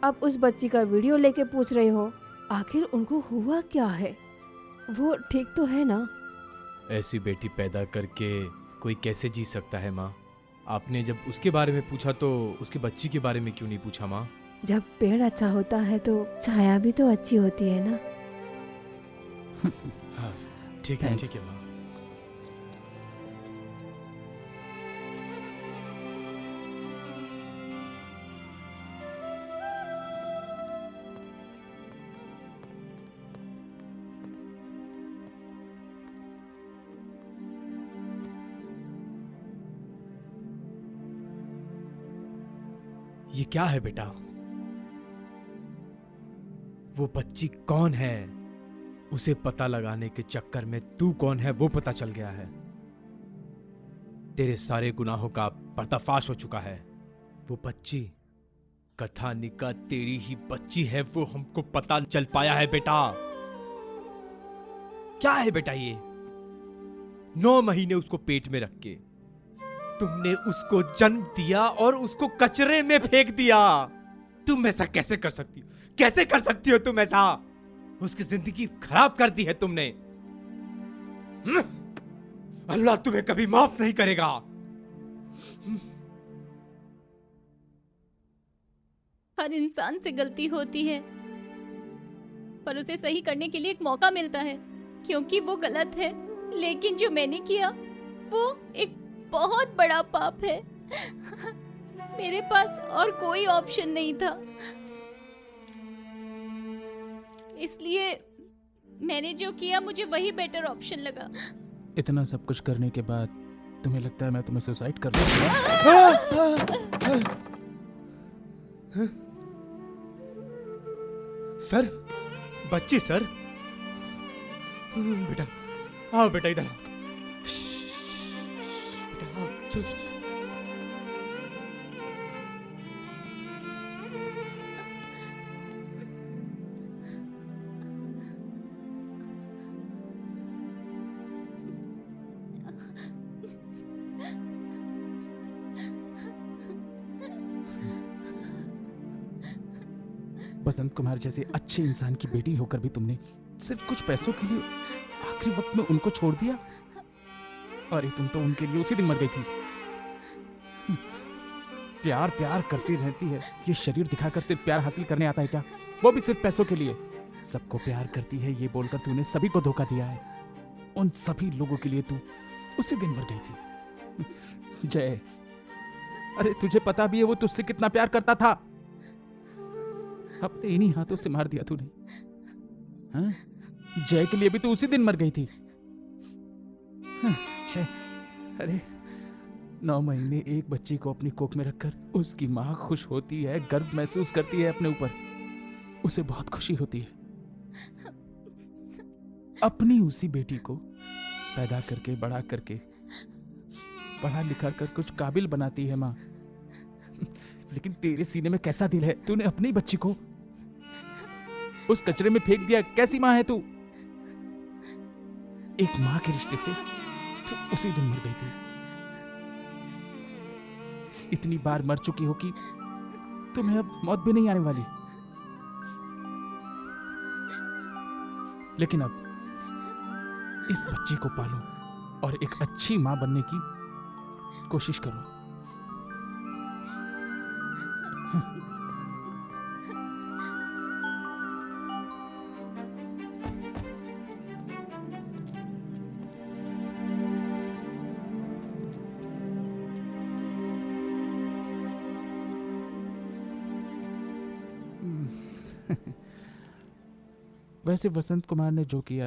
अब उस बच्ची का वीडियो लेके पूछ रहे हो। आखिर उनको हुआ क्या है? वो ठीक तो है ना? ऐसी बेटी पैदा करके कोई कैसे जी सकता है माँ? आपने जब उसके बारे में पूछा तो उसके बच्ची के बारे में क्यों नहीं पूछा माँ? जब पेड़ अच्छा होता है तो छाया भी तो अच्छी होती है ना। हाँ ठीक है माँ। ये क्या है बेटा? वो बच्ची कौन है? उसे पता लगाने के चक्कर में तू कौन है वो पता चल गया है। तेरे सारे गुनाहों का पर्दाफाश हो चुका है। वो बच्ची कथानिका तेरी ही बच्ची है, वो हमको पता चल पाया है बेटा। क्या है बेटा ये? 9 महीने उसको पेट में रख के तुमने उसको जन्म दिया और उसको कचरे में फेंक दिया। तुम ऐसा कैसे कर सकती हो? कैसे कर सकती हो तुम ऐसा? उसकी जिंदगी खराब कर दी है तुमने। अल्लाह तुम्हें कभी माफ नहीं करेगा। हर इंसान से गलती होती है, पर उसे सही करने के लिए एक मौका मिलता है, क्योंकि वो गलत है। लेकिन जो मैंने किया वो एक बहुत बड़ा पाप है। मेरे पास और कोई ऑप्शन नहीं था, इसलिए मैंने जो किया मुझे वही बेटर ऑप्शन लगा। इतना सब कुछ करने के बाद तुम्हें लगता है मैं तुम्हें सुसाइड कर दूंगा? सर, बच्ची सर। बेटा आओ, बेटा इधर आओ। बेटा आओ, चल चल चल। बसंत कुमार जैसे अच्छे इंसान की बेटी होकर भी तुमने सिर्फ कुछ पैसों के लिए आखिरी वक्त में उनको छोड़ दिया। अरे तुम तो उनके लिए उसी दिन मर गई थी। प्यार प्यार करती रहती है। ये शरीर दिखाकर सिर्फ प्यार हासिल करने आता है क्या? वो भी सिर्फ पैसों के लिए। सबको प्यार करती है ये बोलकर तूने सभी को धोखा दिया है। उन सभी लोगों के लिए तू उसी दिन मर गई थी। जय, अरे तुझे पता भी है वो तुझसे कितना प्यार करता था। अपने इन्हीं हाथों से मार दिया तूने। हाँ? जय के लिए भी तो उसी दिन मर गई थी। जय, अरे 9 महीने एक बच्ची को अपनी कोख में रखकर उसकी माँ खुश होती है, गर्व महसूस करती है अपने ऊपर, उसे बहुत खुशी होती है। अपनी उसी बेटी को पैदा करके बड़ा करके पढ़ा लिखा कर कुछ काबिल बनाती है माँ, लेकिन तेरे सीने में कैसा दिल है? तूने अपनी बच्ची को उस कचरे में फेंक दिया। कैसी माँ है तू? एक माँ के रिश्ते से तू उसी दिन मर गई थी। इतनी बार मर चुकी हो कि तुम्हें अब मौत भी नहीं आने वाली। लेकिन अब इस बच्ची को पालो और एक अच्छी मां बनने की कोशिश करो। वैसे वसंत कुमार ने जो किया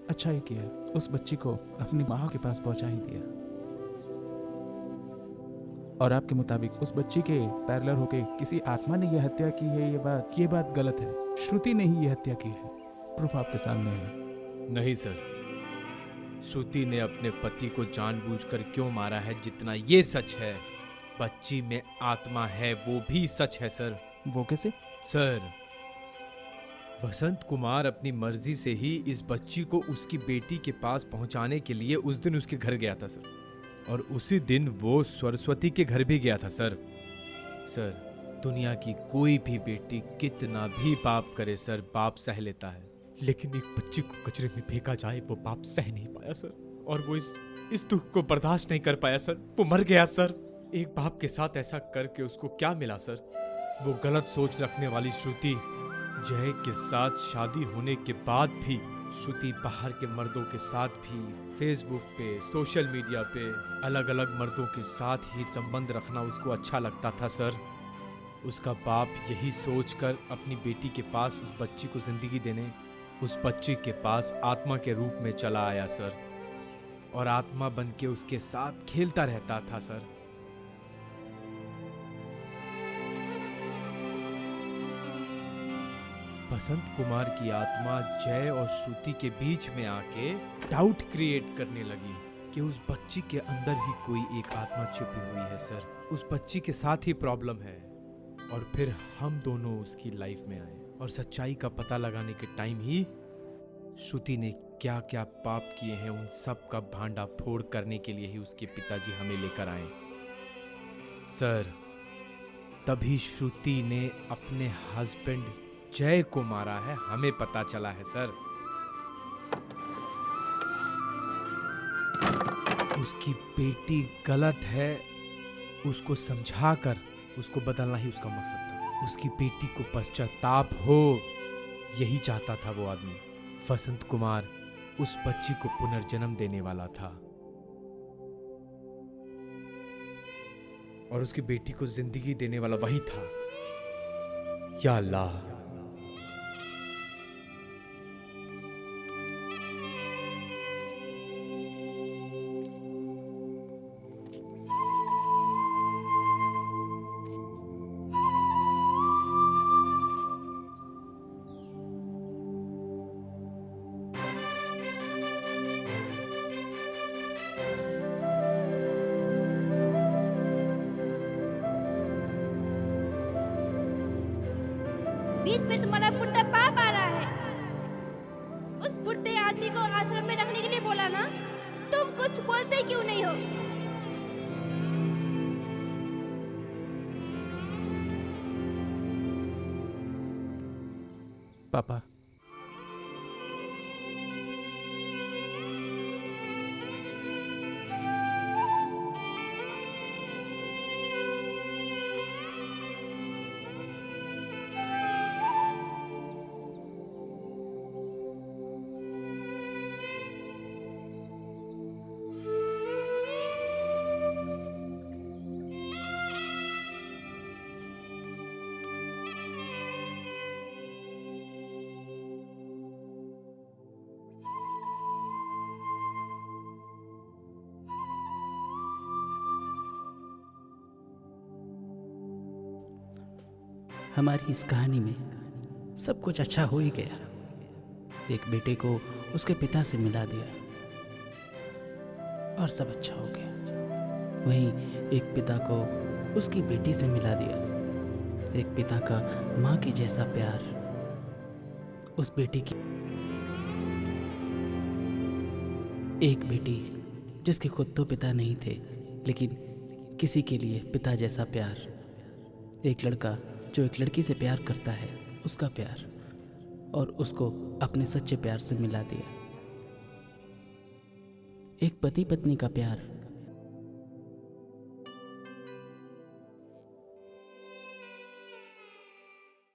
अच्छा ही किया। उस बच्ची को अपनी माँ के पास पहुंचा ही दिया। और आपके मुताबिक उस बच्ची के पैरेलल होके किसी आत्मा ने यह हत्या की है, ये बात गलत है। श्रुति ने ही यह हत्या की है। प्रूफ आपके सामने है। नहीं सर, श्रुति ने अपने पति को जानबूझकर क्यों मारा है जितना ये सच है, बच्ची में आत्मा है वो भी सच है सर। वो कैसे? सर, वसंत कुमार अपनी मर्जी से ही इस बच्ची को उसकी बेटी के पास पहुंचाने के लिए उस दिन उसके घर गया था सर, और उसी दिन वो सरस्वती के घर भी गया था सर। सर, दुनिया की कोई भी बेटी कितना भी पाप करे सर, पाप सह लेता है, लेकिन एक बच्ची को कचरे में फेंका जाए वो पाप सह नहीं पाया सर, और वो इस दुख को बर्दाश्त नहीं कर पाया सर, वो मर गया सर। एक बाप के साथ ऐसा करके उसको क्या मिला सर? वो गलत सोच रखने वाली श्रुति, जय के साथ शादी होने के बाद भी श्रुति बाहर के मर्दों के साथ भी फेसबुक पे, सोशल मीडिया पे अलग अलग मर्दों के साथ ही संबंध रखना उसको अच्छा लगता था सर। उसका बाप यही सोचकर अपनी बेटी के पास उस बच्ची को जिंदगी देने उस बच्ची के पास आत्मा के रूप में चला आया सर, और आत्मा बन के उसके साथ खेलता रहता था सर। बसंत कुमार की आत्मा जय और श्रुति के बीच में आके डाउट क्रिएट करने लगी कि उस बच्ची के अंदर ही कोई एक आत्मा छुपी हुई है सर, उस बच्ची के साथ ही प्रॉब्लम है। और फिर हम दोनों उसकी लाइफ में आए और सच्चाई का पता लगाने के टाइम ही श्रुति ने क्या क्या पाप किए हैं उन सब का भांडा फोड़ करने के लिए ही उसके पिताजी हमें लेकर आए सर। तभी श्रुति ने अपने हस्बैंड जय को मारा है, हमें पता चला है सर। उसकी बेटी गलत है, उसको समझाकर उसको बदलना ही उसका मकसद था। उसकी बेटी को पश्चाताप हो, यही चाहता था वो आदमी। वसंत कुमार उस बच्ची को पुनर्जन्म देने वाला था और उसकी बेटी को जिंदगी देने वाला वही था। या अल्लाह, बीच में तुम्हारा बुढ़ा पाप आ रहा है। उस बुढ़े आदमी को आश्रम में रखने के लिए बोला ना, तुम कुछ बोलते क्यों नहीं हो? पापा, हमारी इस कहानी में सब कुछ अच्छा हो ही गया। एक बेटे को उसके पिता से मिला दिया और सब अच्छा हो गया। वहीं एक पिता को उसकी बेटी से मिला दिया। एक पिता का माँ के जैसा प्यार उस बेटी की, एक बेटी जिसके खुद तो पिता नहीं थे लेकिन किसी के लिए पिता जैसा प्यार, एक लड़का जो एक लड़की से प्यार करता है उसका प्यार, और उसको अपने सच्चे प्यार से मिला दिया। एक पति पत्नी का प्यार